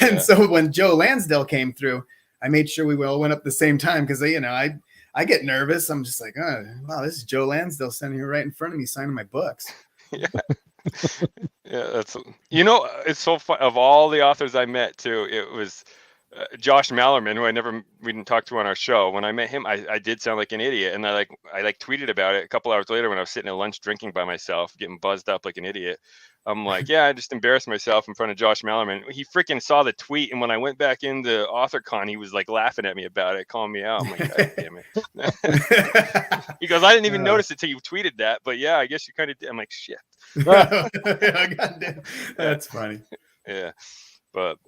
And so when Joe Lansdale came through, I made sure we all went up the same time because I get nervous. I'm just like, oh, wow, this is Joe Lansdale standing here right in front of me signing my books. That's it's so fun. Of all the authors I met too, it was Josh Mallerman, who we didn't talk to on our show. When I met him, I did sound like an idiot, and I tweeted about it a couple hours later when I was sitting at lunch drinking by myself, getting buzzed up like an idiot. I'm like, I just embarrassed myself in front of Josh Mallerman. He freaking saw the tweet, and when I went back into AuthorCon, he was like laughing at me about it, calling me out. I'm like, God damn it. He goes, I didn't even notice it till you tweeted that, but I guess you kind of did. I'm like, shit. That's funny. Yeah, but.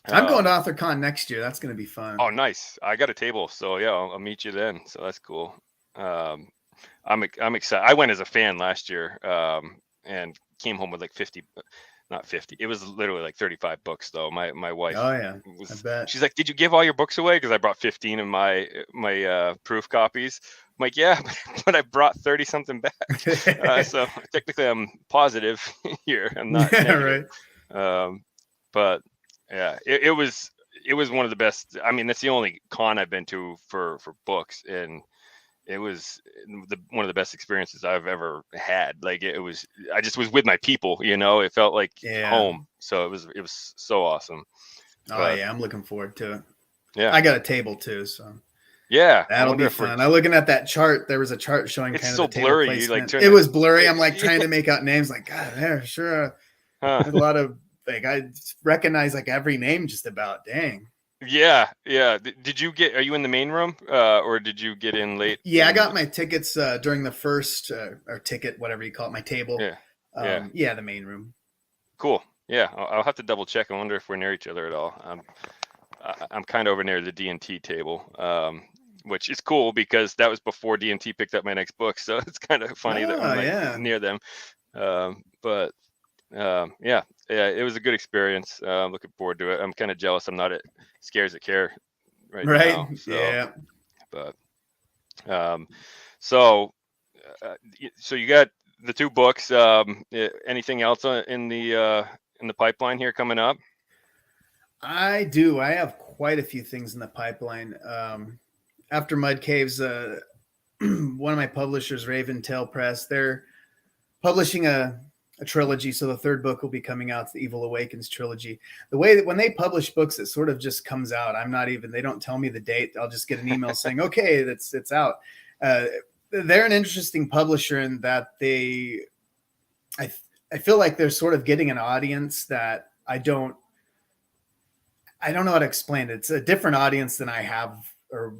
I'm going to AuthorCon next year. That's going to be fun. Oh, nice. I got a table. So I'll meet you then. So that's cool. I'm excited. I went as a fan last year and came home with like 50, not 50. It was literally like 35 books though. My wife. Oh yeah. I bet. She's like, did you give all your books away? Cause I brought 15 of my proof copies. I'm like, yeah, but I brought 30 something back. So technically I'm positive here. I'm not negative. Right. But yeah, it was one of the best. I mean, that's the only con I've been to for books, and it was one of the best experiences I've ever had. Like I just was with my people, it felt like home. So it was so awesome. I'm looking forward to it. Yeah. I got a table too. So yeah, that'll be fun. I'm looking at that chart. There was a chart showing it's kind so of the blurry. It was blurry. I'm like trying to make out names like, God, there, sure. There's a lot of, like, I recognize like every name just about. Dang. Yeah. Did you are you in the main room or did you get in late? Yeah, I got my tickets during the first or ticket, whatever you call it, my table. The main room. Cool. Yeah, I'll have to double check. I wonder if we're near each other at all. I'm kind of over near the D&T table, which is cool because that was before D&T picked up my next book. So it's kind of funny that I'm near them. But yeah, it was a good experience. Looking forward to it. I'm kind of jealous. I'm not at Scares That Care right now. So, yeah. But so you got the 2 books. Anything else in the pipeline here coming up? I do. I have quite a few things in the pipeline. After Mud Caves, one of my publishers, Raventail Press, they're publishing a trilogy. So the 3rd book will be coming out. It's the Evil Awakens trilogy. The way that when they publish books, it sort of just comes out. They don't tell me the date. I'll just get an email saying, okay, it's out. They're an interesting publisher in that I feel like they're sort of getting an audience that I don't know how to explain it. It's a different audience than I have or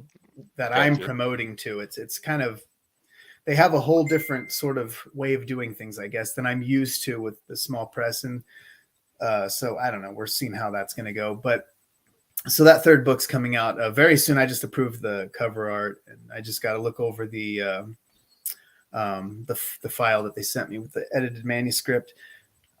that I'm promoting to. It's kind of, they have a whole different sort of way of doing things, I guess, than I'm used to with the small press. And so I don't know, we're seeing how that's going to go. But so that 3rd book's coming out very soon. I just approved the cover art, and I just got to look over the file that they sent me with the edited manuscript.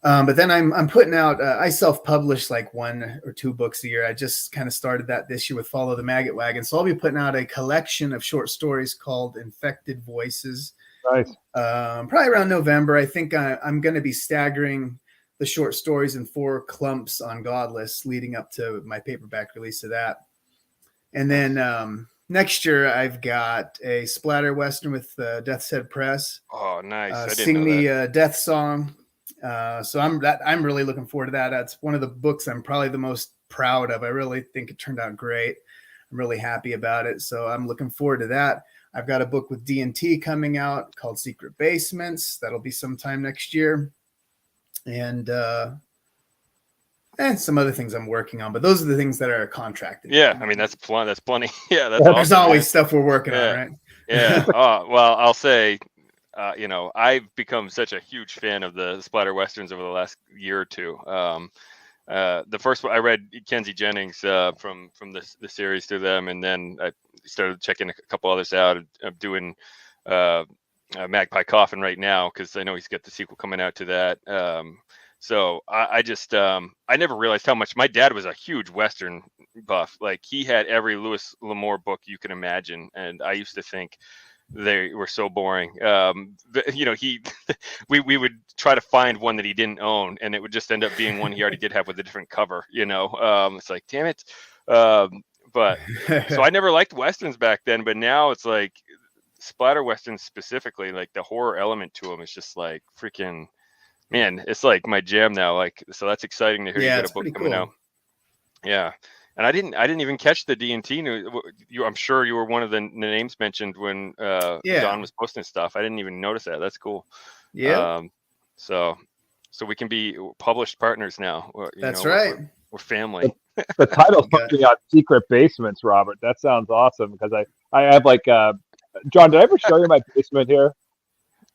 But then I'm putting out, I self-publish like 1 or 2 books a year. I just kind of started that this year with Follow the Maggot Wagon. So I'll be putting out a collection of short stories called Infected Voices. Nice. Probably around November. I think I'm going to be staggering the short stories in 4 clumps on Godless leading up to my paperback release of that. And then next year I've got a splatter Western with Death's Head Press. Oh, nice. I didn't Sing know Me that. a Death Song. So I'm really looking forward to that. That's one of the books I'm probably the most proud of. I really think it turned out great. I'm really happy about it. So I'm looking forward to that. I've got a book with D&T coming out called Secret Basements. That'll be sometime next year. And some other things I'm working on, but those are the things that are contracted. Yeah. I mean, that's plenty. Yeah. That's There's awesome, always man. stuff we're working on, right? Yeah. Well, I'll say, I've become such a huge fan of the splatter westerns over the last year or 2. The first one I read Kenzie Jennings from the series through them, and then I started checking a couple others out. I'm doing Magpie Coffin right now because I know he's got the sequel coming out to that. So I just I never realized how much my dad was a huge Western buff. Like he had every Louis L'Amour book you can imagine, and I used to think they were so boring. We would try to find one that he didn't own, and it would just end up being one he already did have with a different cover. It's like, damn it. But so I never liked Westerns back then, but now it's like splatter Westerns specifically, like the horror element to them is just like freaking, man, it's like my jam now. Like, so that's exciting to hear you got a book coming out. Yeah. And I didn't even catch the D&T news. I'm sure you were one of the names mentioned when Don was posting stuff. I didn't even notice that. That's cool. Yeah. So we can be published partners now. That's right. We're family. The title's something on Secret Basements, Robert. That sounds awesome because I have like John. Did I ever show you my basement here?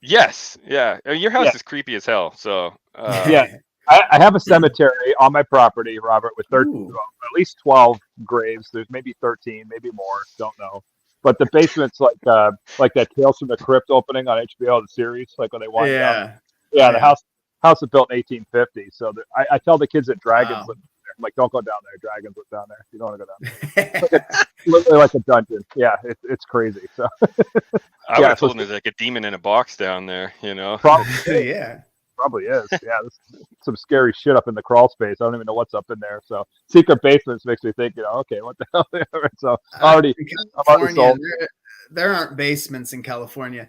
Yes. Yeah. I mean, your house is creepy as hell. So yeah. I have a cemetery on my property, Robert, with 13, at least 12 graves. There's maybe 13, maybe more. Don't know. But the basement's like that Tales from the Crypt opening on HBO, the series, like when they walk down. Yeah, the house was built in 1850. So I tell the kids that dragons live there. I'm like, don't go down there. Dragons live down there. You don't want to go down there. It's literally like a dungeon. Yeah, it's crazy. So I would have told them there's like a demon in a box down there. Probably, yeah. Probably is. Yeah, there's some scary shit up in the crawl space. I don't even know what's up in there. So Secret Basements makes me think, okay, what the hell? So I'm already sold. There aren't basements in California.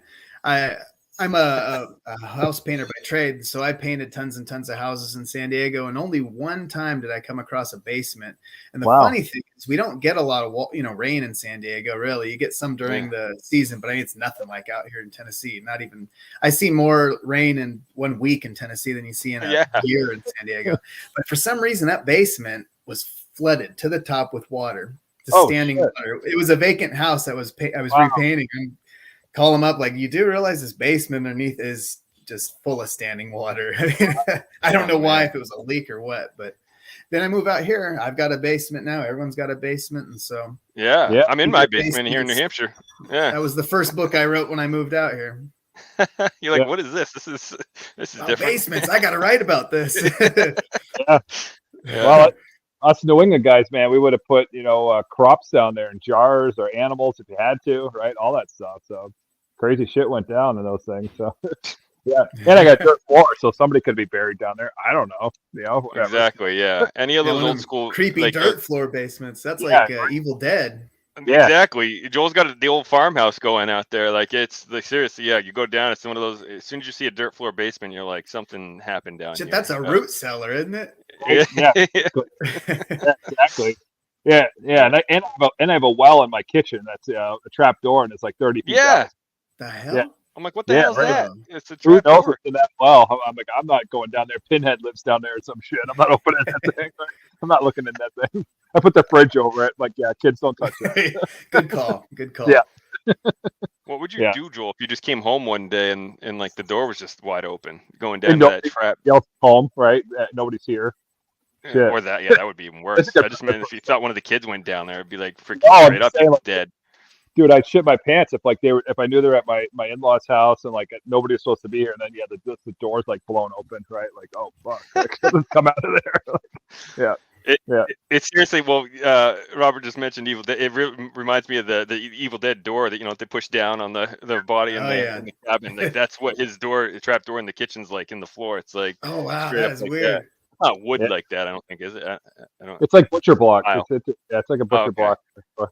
I'm a house painter by trade, so I painted tons and tons of houses in San Diego, and only one time did I come across a basement. And the funny thing is, we don't get a lot of rain in San Diego. Really, you get some during the season, but I mean, it's nothing like out here in Tennessee. Not even. I see more rain in 1 week in Tennessee than you see in a year in San Diego. But for some reason, that basement was flooded to the top with water, standing water. It was a vacant house that was I was repainting. And call them up like, you do realize this basement underneath is just full of standing water. I don't know why, if it was a leak or what, but then I move out here. I've got a basement now. Everyone's got a basement. And so I'm in my basement here in New Hampshire. Yeah. That was the first book I wrote when I moved out here. You're like, what is this? This is different. Basements. I got to write about this. Yeah. Well, us New England guys, man, we would have put, crops down there in jars or animals if you had to, right? All that stuff. So crazy shit went down in those things. So yeah. And I got dirt floor, so somebody could be buried down there. I don't know. Whatever. Exactly. Yeah. Any of those old school creepy like, dirt floor basements. That's like Evil Dead. Yeah. Exactly. Joel's got the old farmhouse going out there. Like it's like seriously, yeah. You go down, it's one of those. As soon as you see a dirt floor basement, you're like, something happened down here. That's a root cellar, isn't it? Yeah. Exactly. Yeah. And I have a well in my kitchen. That's a trap door, and it's like 30 feet. Yeah. Down. The hell. Yeah. I'm like, what the hell is that? It's a trap door in that well. I'm like, I'm not going down there. Pinhead lives down there or some shit. I'm not opening that thing. I'm not looking in that thing. I put the fridge over it. Like, yeah, kids don't touch that. Good call. Yeah. What would you do, Joel, if you just came home one day and like the door was just wide open, going down to that trap? Home, right? Nobody's here. Yeah, or that, that would be even worse. I just meant if you thought one of the kids went down there, it'd be like freaking straight up dead. Dude, I'd shit my pants if if I knew they were at my in-laws' house and like nobody was supposed to be here, and then the door's like blown open, right? Like, oh fuck, let's come out of there. It's seriously. Well, Robert just mentioned Evil Dead. It reminds me of the Evil Dead door that they push down on the body in the cabin. Like that's what his trap door in the kitchen's like in the floor. It's like, oh wow, that's like weird. That. It's not wood like that. I don't think, is it? I don't. It's like butcher block. It's like a butcher block.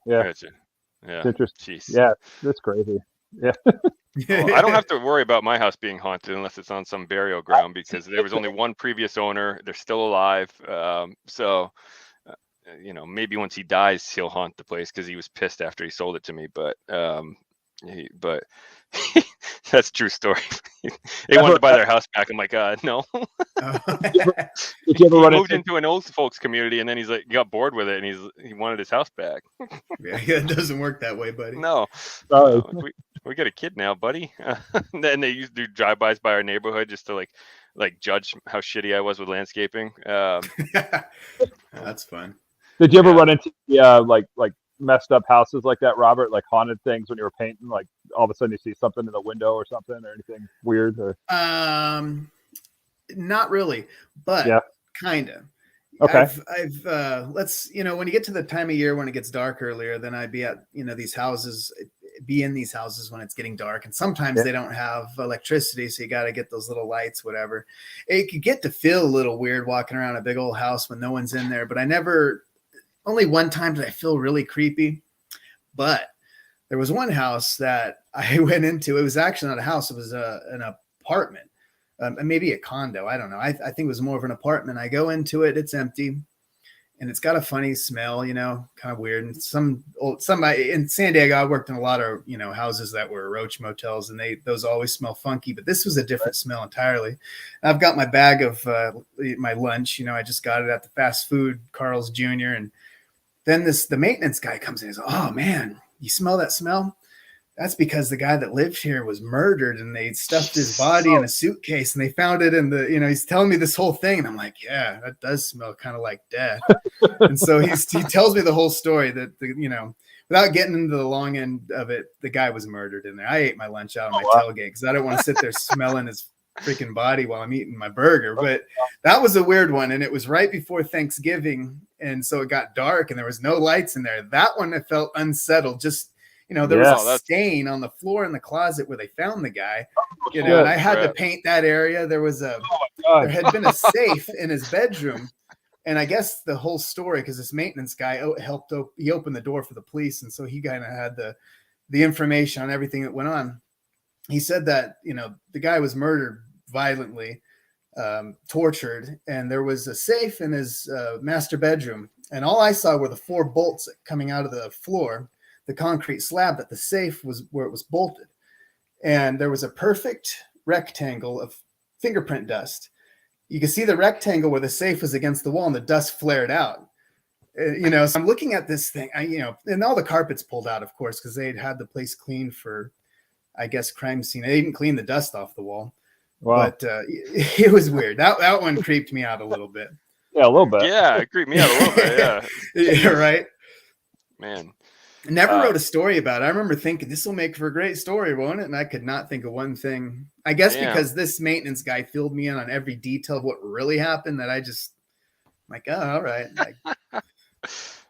Yeah. Gotcha. Yeah. It's interesting. Jeez. Yeah, that's crazy. Yeah. Well, I don't have to worry about my house being haunted unless it's on some burial ground because there was only one previous owner. They're still alive. So, maybe once he dies, he'll haunt the place because he was pissed after he sold it to me. But that's a true story. They wanted to buy their house back. I'm like, no. Did you ever run moved into an old folks community, and then he's like, he got bored with it, and he wanted his house back. Yeah, it doesn't work that way, buddy. No. We got a kid now, buddy. And then they used to do drive-bys by our neighborhood just to like judge how shitty I was with landscaping. That's fun. Did you ever run into like messed up houses like that, Robert? Like haunted things when you were painting? Like all of a sudden you see something in the window or something, or anything weird? Or not really, but kind of. Okay. I've when you get to the time of year when it gets dark earlier, then I'd be at these houses. Be in these houses when it's getting dark, and sometimes they don't have electricity, so you got to get those little lights, whatever. It could get to feel a little weird walking around a big old house when no one's in there, but only one time did I feel really creepy. But there was one house that I went into. It was actually not a house, it was an apartment, maybe a condo, I don't know. I think it was more of an apartment. I go into it, it's empty, and it's got a funny smell, kind of weird. And somebody in San Diego, I worked in a lot of, houses that were roach motels, and those always smell funky, but this was a different smell entirely. And I've got my bag of my lunch, I just got it at the fast food, Carl's Jr. And then the maintenance guy comes in and says, "Oh man, you smell that smell? That's because the guy that lived here was murdered, and they stuffed his body in a suitcase, and they found it in the, he's telling me this whole thing." And I'm like, yeah, that does smell kind of like death. And so he tells me the whole story that, without getting into the long end of it, the guy was murdered in there. I ate my lunch out of my tailgate because I don't want to sit there smelling his freaking body while I'm eating my burger. But that was a weird one. And it was right before Thanksgiving. And so it got dark and there was no lights in there. That one, I felt unsettled. Just, there was a stain on the floor in the closet where they found the guy, and I had to paint that area. There was there had been a safe in his bedroom. And I guess the whole story, because this maintenance guy he opened the door for the police. And so he kind of had the information on everything that went on. He said that, the guy was murdered violently, tortured, and there was a safe in his master bedroom. And all I saw were the 4 bolts coming out of the floor, the concrete slab that the safe was where it was bolted. And there was a perfect rectangle of fingerprint dust. You can see the rectangle where the safe was against the wall and the dust flared out. So I'm looking at this thing, and all the carpets pulled out, of course, because they'd had the place cleaned for, I guess, crime scene. They didn't clean the dust off the wall. Wow. But it was weird. That one creeped me out a little bit. Yeah, a little bit. Yeah, it creeped me out a little bit. Yeah. Yeah, right. Man. Never wrote a story about it. I remember thinking this will make for a great story, won't it? And I could not think of one thing. I guess because this maintenance guy filled me in on every detail of what really happened that I just like, oh, all right.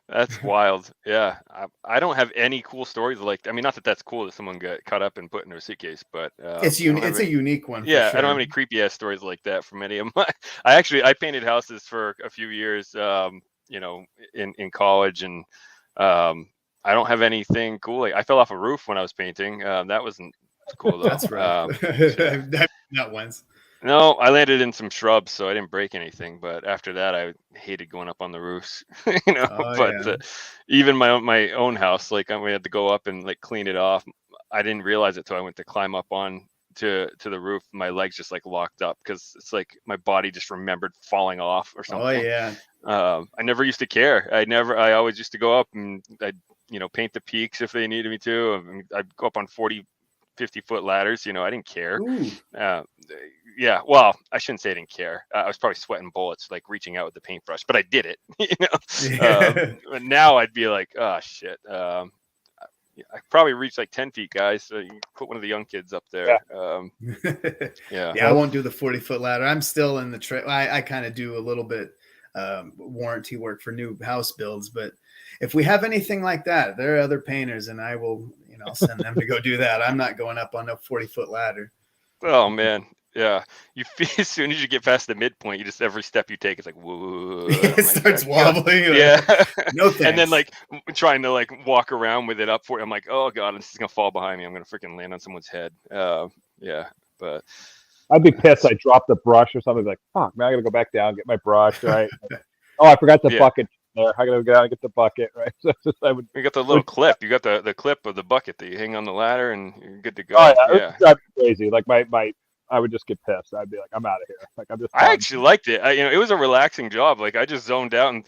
That's wild. Yeah. I don't have any cool stories like, I mean, not that that's cool that someone got cut up and put in their suitcase, but it's a unique one. Yeah. Sure. I don't have any creepy ass stories like that from any of my, I painted houses for a few years, you know, in college, and I don't have anything cool. Like, I fell off a roof when I was painting. That wasn't cool though. That's right. Not once. No, I landed in some shrubs, so I didn't break anything. But after that, I hated going up on the roofs, you know. Even my own house, like, we had to go up and like clean it off. I didn't realize it till I went to climb up on to the roof. My legs just like locked up because it's like my body just remembered falling off or something. Oh yeah. I never used to care. I always used to go up and I'd, you know, paint the peaks if they needed me to. I mean, I'd go up on 40, 50-foot ladders. You know, I didn't care. Yeah, well, I shouldn't say I didn't care. I was probably sweating bullets, like reaching out with the paintbrush, but I did it. You know, but now I'd be like, oh shit. I probably reached like 10 feet, guys. So you can put one of the young kids up there. Yeah. I won't do the 40-foot ladder. I'm still in the I kind of do a little bit warranty work for new house builds, but if we have anything like that, there are other painters, and I will, you know, send them to go do that. I'm not going up on a 40-foot ladder. Oh man. Yeah, you feel as soon as you get past the midpoint, you just every step you take, it's like whoa. It starts wobbling. Yeah, no thanks. And then like trying to like walk around with it up for it, I'm like, oh god, this is gonna fall behind me. I'm gonna freaking land on someone's head. Yeah, but I'd be pissed. I dropped the brush or something. Like, fuck, man, I gotta go back down, get my brush. Right. Oh, I forgot the bucket there. I gotta go down and get the bucket. Right. So you got the little clip. You got the clip of the bucket that you hang on the ladder, and you're good to go. Oh yeah, it drive me crazy. Like my. I would just get pissed. I'd be like, I'm out of here. Like, I'm just. I actually liked it. You know, it was a relaxing job. Like, I just zoned out, and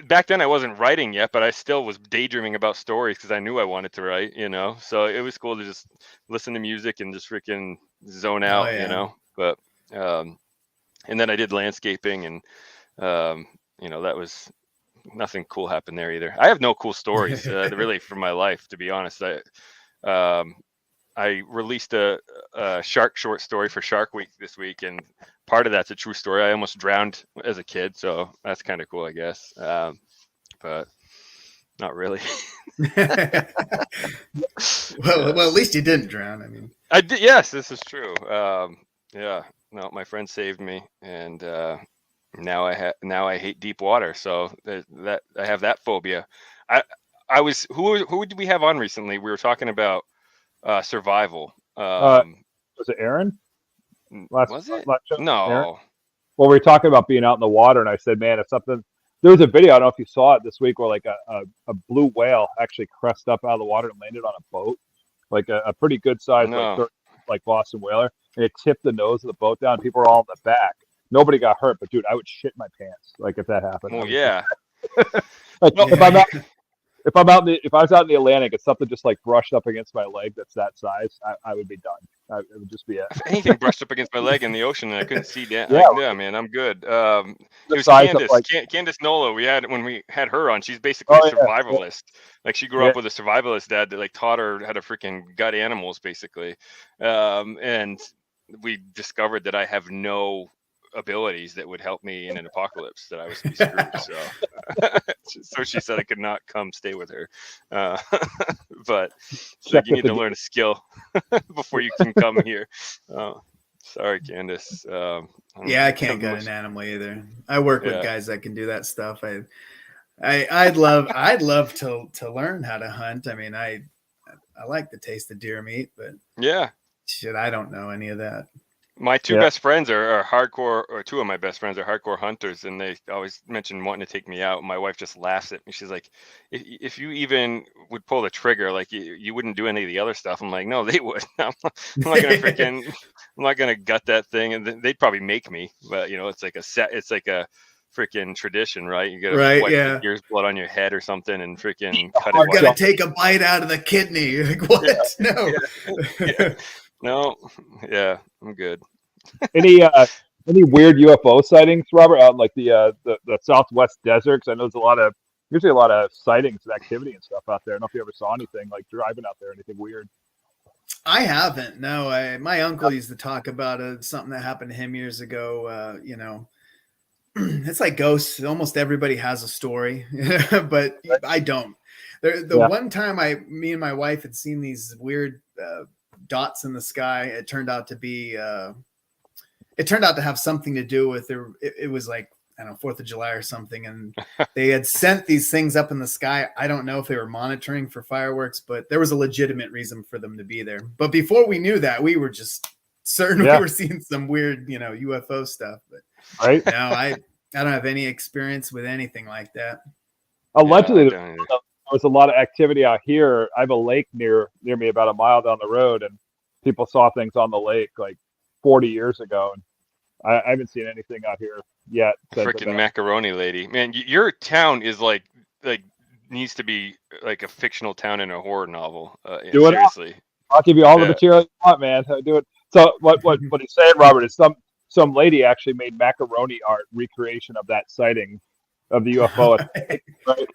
back then I wasn't writing yet, but I still was daydreaming about stories because I knew I wanted to write. You know, so it was cool to just listen to music and just freaking zone out. You know, but and then I did landscaping, and you know, that was nothing cool happened there either. I have no cool stories really from my life, to be honest. I released a shark short story for Shark Week this week, and part of that's a true story. I almost drowned as a kid, so that's kind of cool, I guess. But not really. well, at least you didn't drown. I mean, I did. Yes, this is true. Yeah, no, my friend saved me, and now I hate deep water. So that I have that phobia. I was who did we have on recently? We were talking about survival. Was it Aaron? Was it? No. Aaron? Well, we were talking about being out in the water, and I said, man, if something. There was a video, I don't know if you saw it this week, where like a blue whale actually crest up out of the water and landed on a boat, like a pretty good size, like Boston whaler, and it tipped the nose of the boat down. People were all in the back. Nobody got hurt, but dude, I would shit my pants like if that happened. Oh yeah. Like if I was out in the Atlantic and something just like brushed up against my leg that's that size, I would be done. It would just be it. If anything brushed up against my leg in the ocean and I couldn't see down. Yeah, man, I'm good. It was Candace, Candace Nola. When we had her on, she's basically a survivalist. Yeah. Like, she grew up with a survivalist dad that like taught her how to freaking gut animals, basically. And we discovered that I have no abilities that would help me in an apocalypse, that I was screwed. So she said I could not come stay with her, but so you need to learn a skill before you can come here. Sorry, Candace. I can't gut an animal either. I work with guys that can do that stuff. I'd love to learn how to hunt. I mean, I like the taste of deer meat, but shit, I don't know any of that. My two best friends are hardcore, or two of my best friends are hardcore hunters, and they always mention wanting to take me out. My wife just laughs at me. She's like, if you even would pull the trigger, like you wouldn't do any of the other stuff. I'm like, no, they would. I'm not gonna gut that thing, and they'd probably make me. But you know, it's like a freaking tradition, right? You gotta wipe the deer's blood on your head or something, and freaking cut it. You're gonna take a bite out of the kidney. You're like, what? No. No, I'm good. Any weird UFO sightings, Robert, out in like the Southwest desert? Because I know there's a lot of usually a lot of sightings and activity and stuff out there. I don't know if you ever saw anything like driving out there, anything weird. I haven't. No, my uncle used to talk about something that happened to him years ago. You know, it's like ghosts. Almost everybody has a story, but I don't. The one time me and my wife had seen these weird dots in the sky, it turned out to have something to do with it was like, I don't know, 4th of July or something. And they had sent these things up in the sky. I don't know if they were monitoring for fireworks, but there was a legitimate reason for them to be there. But before we knew that, we were just certain we were seeing some weird, UFO stuff. But no, I don't have any experience with anything like that. Allegedly, there was a lot of activity out here. I have a lake near me about a mile down the road, and people saw things on the lake like 40 years ago. And I haven't seen anything out here yet. Freaking macaroni lady, man! Your town is like needs to be like a fictional town in a horror novel. Seriously, I'll give you all the material you want, man. Do it. So what he's saying, Robert, is some lady actually made macaroni art recreation of that sighting of the UFO. Right?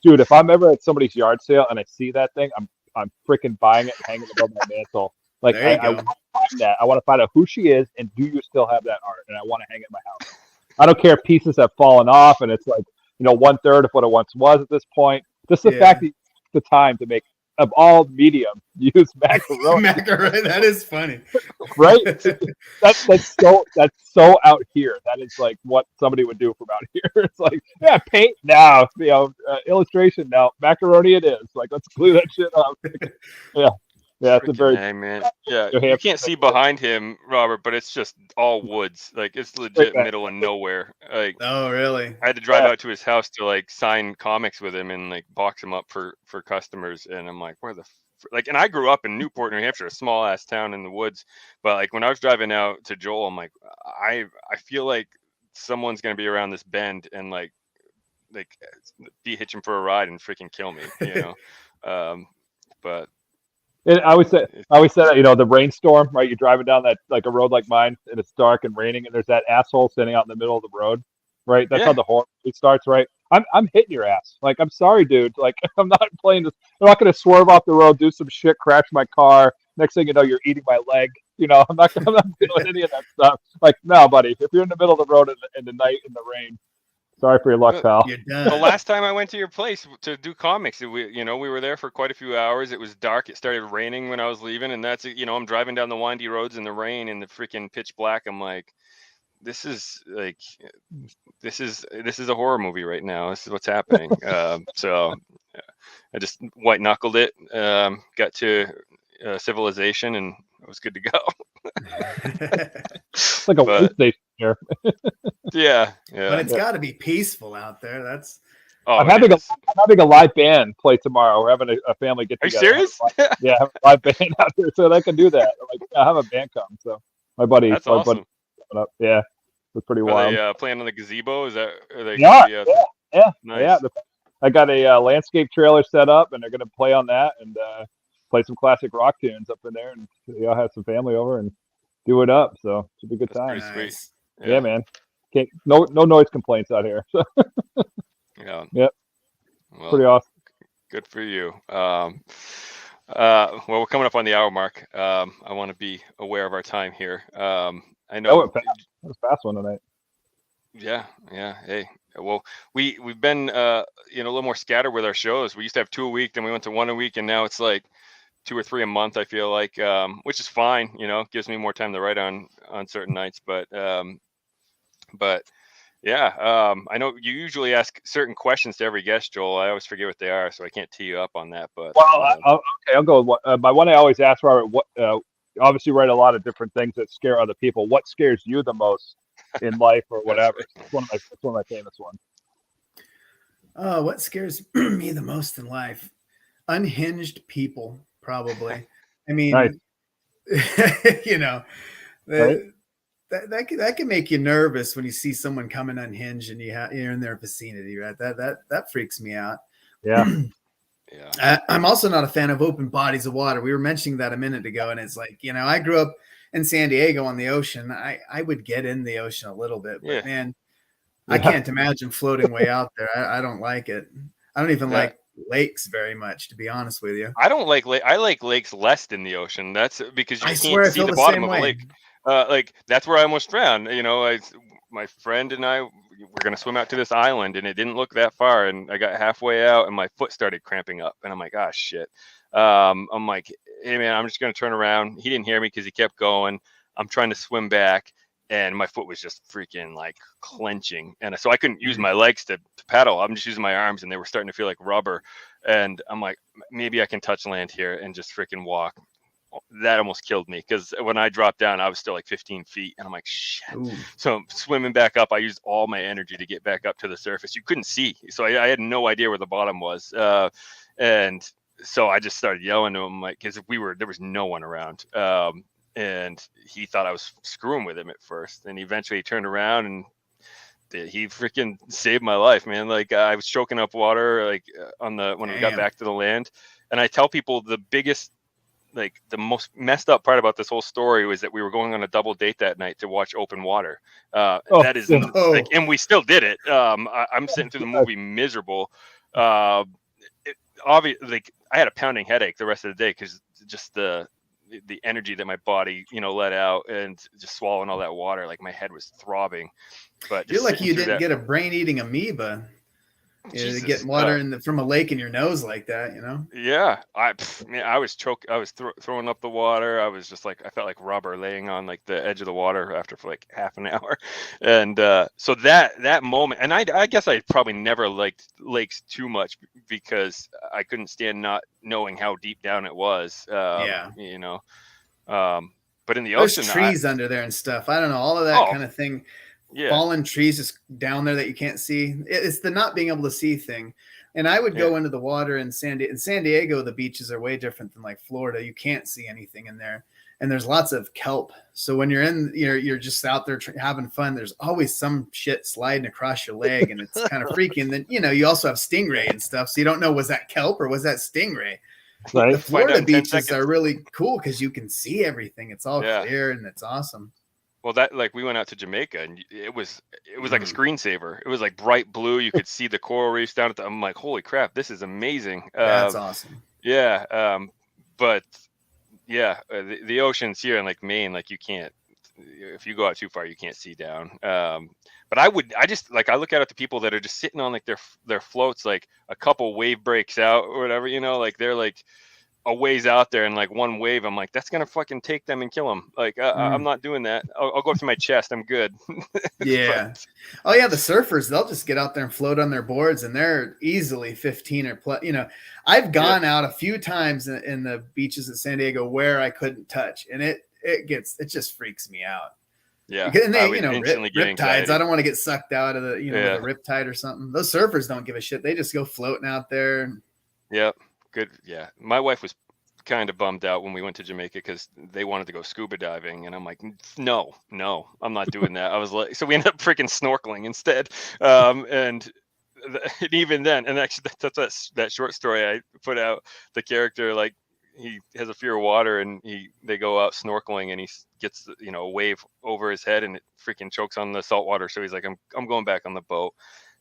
Dude, if I'm ever at somebody's yard sale and I see that thing, I'm freaking buying it and hanging it above my mantle. Like I want to find that. I want to find out who she is, and do you still have that art? And I want to hang it in my house. I don't care if pieces have fallen off, and it's like 1/3 of what it once was at this point. Just the fact that the time to make of all medium use macaroni. Macaroni, that is funny, right? That's so out here. That is like what somebody would do from out here. It's like, paint now, illustration now, macaroni it is. Like, let's glue that shit up. Yeah, it's a very. Hey, man. Yeah, you can't see behind him, Robert, but it's just all woods. Like, it's legit middle of nowhere. Like, oh, really? I had to drive out to his house to like sign comics with him and like box them up for customers. And I'm like, where the and I grew up in Newport, New Hampshire, a small ass town in the woods. But like when I was driving out to Joel, I'm like, I feel like someone's gonna be around this bend and like be hitching for a ride and freaking kill me, but. And I always say that, the rainstorm, right? You're driving down that like a road like mine, and it's dark and raining, and there's that asshole standing out in the middle of the road, right? That's how the horror movie starts, right? I'm hitting your ass. Like, I'm sorry, dude. Like, I'm not playing this. I'm not going to swerve off the road, do some shit, crash my car. Next thing you know, you're eating my leg. I'm not doing any of that stuff. Like, no, buddy. If you're in the middle of the road in the night in the rain, sorry for your luck, pal. The last time I went to your place to do comics, we were there for quite a few hours. It was dark. It started raining when I was leaving, and that's I'm driving down the windy roads in the rain and the freaking pitch black. I'm like, this is a horror movie right now. This is what's happening. So I just white knuckled it. Got to civilization, and I was good to go. It's like a way station here. Yeah. But it's got to be peaceful out there. That's. Oh, I'm having a live band play tomorrow. We're having a family get together. Are you serious? Yeah, I have a live band out there, so I can do that. Like, I have a band come. So my buddy. That's awesome. Buddy coming up. Yeah, it's pretty wild. Are they playing on the gazebo? Is that? Yeah. Nice. Yeah. I got a landscape trailer set up, and they're going to play on that and play some classic rock tunes up in there, and I'll have some family over and do it up. So it should be a good time. Pretty sweet. Yeah, man. No noise complaints out here. So. Yeah. Yep. Well, pretty awesome. Good for you. Well, we're coming up on the hour mark. I want to be aware of our time here. I know that was a fast one tonight. Yeah. Hey, well, we've been a little more scattered with our shows. We used to have 2 a week, then we went to 1 a week, and now it's like 2 or 3 a month. I feel like, which is fine. Gives me more time to write on certain nights, but yeah, I know you usually ask certain questions to every guest, Joel. I always forget what they are, so I can't tee you up on that. But I'll go with one. My one I always ask, Robert. What obviously write a lot of different things that scare other people. What scares you the most in life or whatever? It's one of my famous ones. What scares me the most in life? Unhinged people, probably. I mean, nice. Right? That can make you nervous when you see someone coming unhinged and you're in their vicinity, right? That freaks me out. Yeah. Yeah. I'm also not a fan of open bodies of water. We were mentioning that a minute ago, and it's like, I grew up in San Diego on the ocean. I would get in the ocean a little bit, but man, I can't imagine floating way out there. I don't like it. I don't even like lakes very much, to be honest with you. I don't like I like lakes less than the ocean. That's because you can't see the bottom of a lake. Like that's where I almost drowned. You know, my friend and I were gonna swim out to this island, and it didn't look that far. And I got halfway out, and my foot started cramping up, and I'm like, ah, shit. I'm like, hey man, I'm just gonna turn around. He didn't hear me because he kept going. I'm trying to swim back, and my foot was just freaking like clenching, and so I couldn't use my legs to paddle. I'm just using my arms, and they were starting to feel like rubber. And I'm like, maybe I can touch land here and just freaking walk. That almost killed me because when I dropped down, I was still like 15 feet, and I'm like, shit. Ooh. So swimming back up, I used all my energy to get back up to the surface. You couldn't see, so I had no idea where the bottom was, and so I just started yelling to him, like, because there was no one around, and he thought I was screwing with him at first, and eventually he turned around and he freaking saved my life, man. Like I was choking up water, like when we got back to the land. And I tell people the biggest, like the most messed up part about this whole story was that we were going on a double date that night to watch open water. That is like, and we still did it. I'm sitting through the movie miserable. Obviously, like I had a pounding headache the rest of the day because just the energy that my body, let out, and just swallowing all that water, like my head was throbbing. But you're lucky you didn't get a brain-eating amoeba. To get water from a lake in your nose like that, Yeah, I was choking. I was throwing up the water. I was just like, I felt like rubber laying on like the edge of the water after for like half an hour. And so that moment, and I guess I probably never liked lakes too much because I couldn't stand not knowing how deep down it was. But in the ocean, there's trees under there and stuff. I don't know, all of that kind of thing. Yeah. Fallen trees just down there that you can't see. It's the not being able to see thing. And I would go into the water in San Diego. The beaches are way different than like Florida. You can't see anything in there, and there's lots of kelp. So when you're just out there having fun, there's always some shit sliding across your leg, and it's kind of freaky. And then you also have stingray and stuff, so you don't know, was that kelp or was that stingray? Right. The Florida beaches are really cool because you can see everything. It's all clear and it's awesome. Well, we went out to Jamaica, and it was like a screensaver. It was like bright blue. You could see the coral reefs down at I'm like, holy crap, this is amazing. That's awesome. Yeah. But yeah, the oceans here in like Maine, like you can't, if you go out too far, you can't see down. But I look out at the people that are just sitting on like their floats, like a couple wave breaks out or whatever, like they're like a ways out there, and like one wave, I'm like, that's gonna fucking take them and kill them. Like I'm not doing that. I'll go up to my chest. I'm good. Yeah. Oh yeah, the surfers, they'll just get out there and float on their boards, and they're easily 15 or plus. I've gone out a few times in the beaches in San Diego where I couldn't touch, and it just freaks me out. Yeah. And they rip tides. I don't want to get sucked out of the the rip tide or something. Those surfers don't give a shit. They just go floating out there. Yep. Good. Yeah. My wife was kind of bummed out when we went to Jamaica because they wanted to go scuba diving. And I'm like, no, I'm not doing that. I was like, so we ended up freaking snorkeling instead. And even then, and actually that's that short story I put out, the character, like he has a fear of water, and they go out snorkeling, and he gets, a wave over his head, and it freaking chokes on the salt water. So he's like, I'm going back on the boat.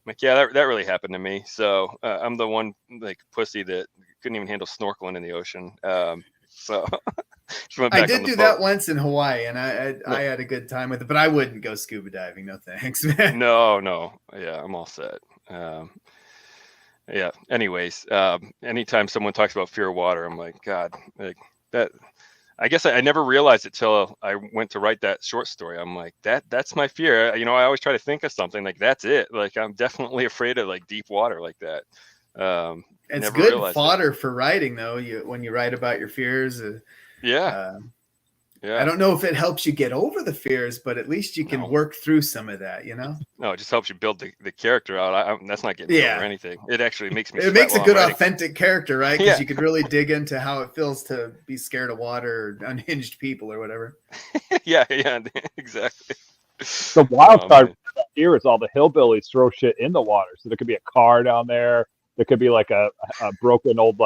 I'm like, yeah, that really happened to me. So I'm the one like pussy that couldn't even handle snorkeling in the ocean. So I did do that once in Hawaii, and I had a good time with it, but I wouldn't go scuba diving. No thanks, man. No. Yeah, I'm all set. Yeah. Anyways, anytime someone talks about fear of water, I'm like, God, like that. I guess I never realized it till I went to write that short story. I'm like, that's my fear. I always try to think of something like that's it. Like I'm definitely afraid of like deep water like that. It's good fodder for writing though. When you write about your fears. Yeah. I don't know if it helps you get over the fears, but at least you can work through some of that, No, it just helps you build the character out. That's not getting over anything. It actually makes me. It makes a good authentic character, right? Because you could really dig into how it feels to be scared of water or unhinged people or whatever. Yeah, exactly. The wild card here is all the hillbillies throw shit in the water. So there could be a car down there. There could be like a broken old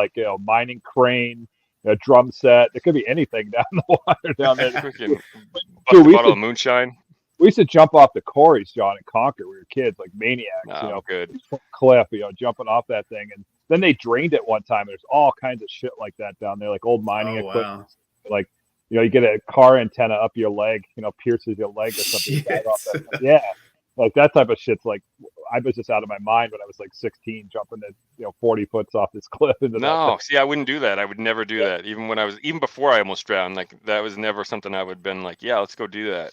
mining crane. A drum set. There could be anything down the water down there. Bust a bottle of moonshine. we used to jump off the quarries, John, and Concord. We were kids, like maniacs, good cliff, jumping off that thing. And then they drained it one time. There's all kinds of shit like that down there, like old mining equipment. Wow. Like, you get a car antenna up your leg, pierces your leg or something. Yeah. Like that type of shit's like, I was just out of my mind when I was like 16, jumping at 40 foot off this cliff into that. See, I wouldn't do that. I would never do that. Even before I almost drowned, like that was never something I would have been like, yeah, let's go do that.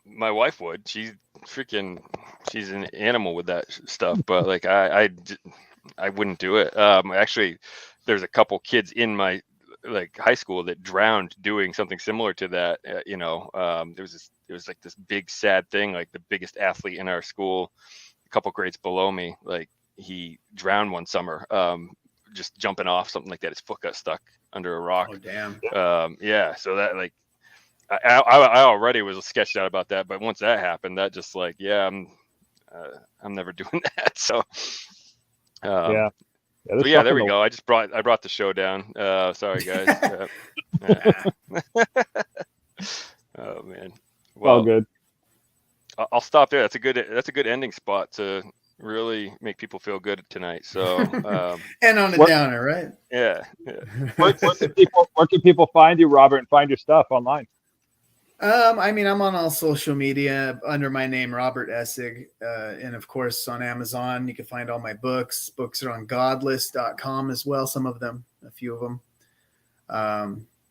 My wife would. She's an animal with that stuff. But like I wouldn't do it. Actually, there's a couple kids in my high school that drowned doing something similar to that. There was like this big sad thing, like the biggest athlete in our school, a couple grades below me, like he drowned one summer, just jumping off something like that. His foot got stuck under a rock. Oh damn. Yeah. So that like, I already was sketched out about that, but once that happened, that just like, yeah, I'm never doing that. So, yeah. But yeah, there we go. I brought the show down. Sorry guys. Oh man. Well, all good. I'll stop there. That's a good ending spot to really make people feel good tonight. So and on a downer, right? Yeah. Where can people find you, Robert, and find your stuff online? I'm on all social media under my name, Robert Essig. And of course on Amazon, you can find all my books. Books are on godless.com as well. Some of them, a few of them.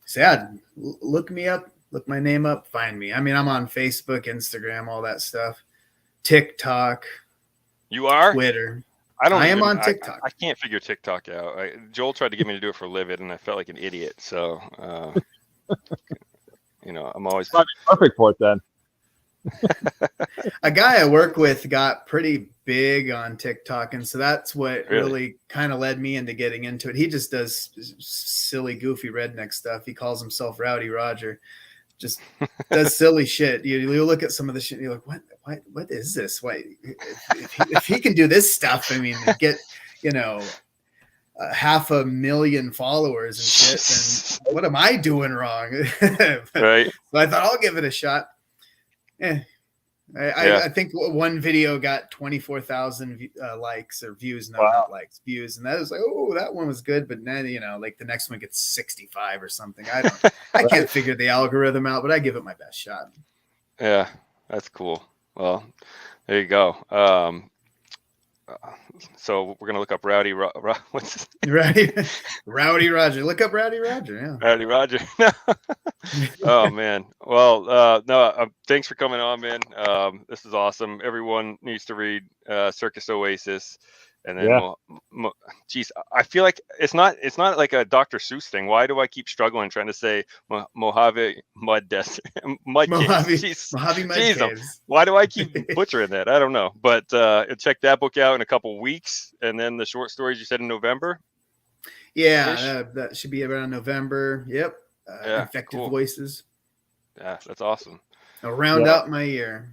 So yeah, look me up, look my name up, find me. I'm on Facebook, Instagram, all that stuff. TikTok. You are? Twitter. I am on TikTok. I can't figure TikTok out. Joel tried to get me to do it for Livid, and I felt like an idiot. So, I'm always perfect for it then. A guy I work with got pretty big on TikTok, and so that's what really kind of led me into getting into it. He just does silly, goofy redneck stuff. He calls himself Rowdy Roger. Just does silly shit. You look at some of the shit, and you're like, what is this? Why, if he can do this stuff, get 500,000 followers and shit, then what am I doing wrong? Right. So I thought I'll give it a shot. I think one video got 24,000 likes or views, not likes, views, and that was like, oh, that one was good. But then like the next one gets 65 or something. I can't figure the algorithm out, but I give it my best shot. Yeah, that's cool. Well, there you go. So we're gonna look up Rowdy. What's his name? Rowdy Roger. Look up Rowdy Roger. Yeah. Rowdy Roger. Oh man. Well, thanks for coming on, man. This is awesome. Everyone needs to read Circus Oasis. And then, geez, I feel like it's not like a Dr. Seuss thing. Why do I keep struggling trying to say Mojave Mud Desert, Mud Caves? Mojave Mud Caves. Why do I keep butchering that? I don't know. But check that book out in a couple weeks, and then the short stories you said in November. Yeah, that should be around November. Yep. Infected Voices. Yeah, that's awesome. I'll round out my year.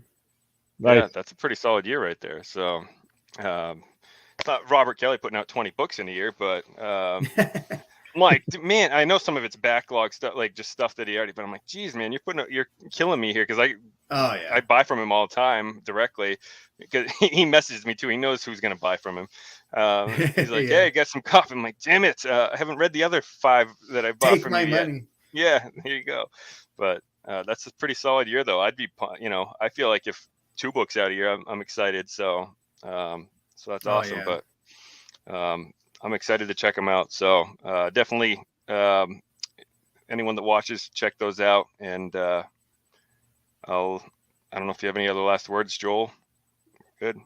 Nice. Yeah, that's a pretty solid year right there. So. It's not Robert Kelly putting out 20 books in a year, but I'm like, man, I know some of it's backlog stuff, like just stuff that he already. But I'm like, geez, man, you're killing me here because I buy from him all the time directly because he messages me too. He knows who's gonna buy from him. He's like, hey, I got some coffee. I'm like, damn it, I haven't read the other 5 that I bought from you yet. Money. Yeah, here you go. But that's a pretty solid year, though. I feel like if 2 books out a year, I'm excited. So. So that's awesome, but I'm excited to check them out. So definitely anyone that watches, check those out. And I don't know if you have any other last words, Joel. Good.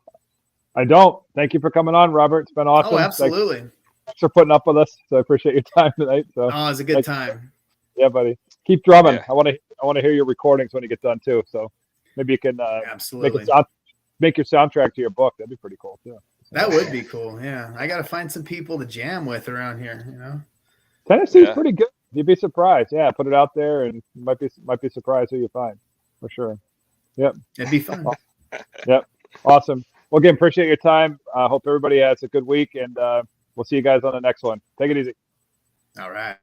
I don't. Thank you for coming on, Robert. It's been awesome. Oh, absolutely. Thanks for putting up with us. So I appreciate your time tonight. So it was a good time. Yeah, buddy. Keep drumming. Yeah. I want to hear your recordings when you get done too. So maybe you can absolutely make your soundtrack to your book. That'd be pretty cool too. That would be cool. Yeah. I got to find some people to jam with around here, Tennessee's pretty good. You'd be surprised. Yeah. Put it out there and you might be surprised who you find for sure. Yep. It'd be fun. Yep. Awesome. Well, again, appreciate your time. Hope everybody has a good week and we'll see you guys on the next one. Take it easy. All right.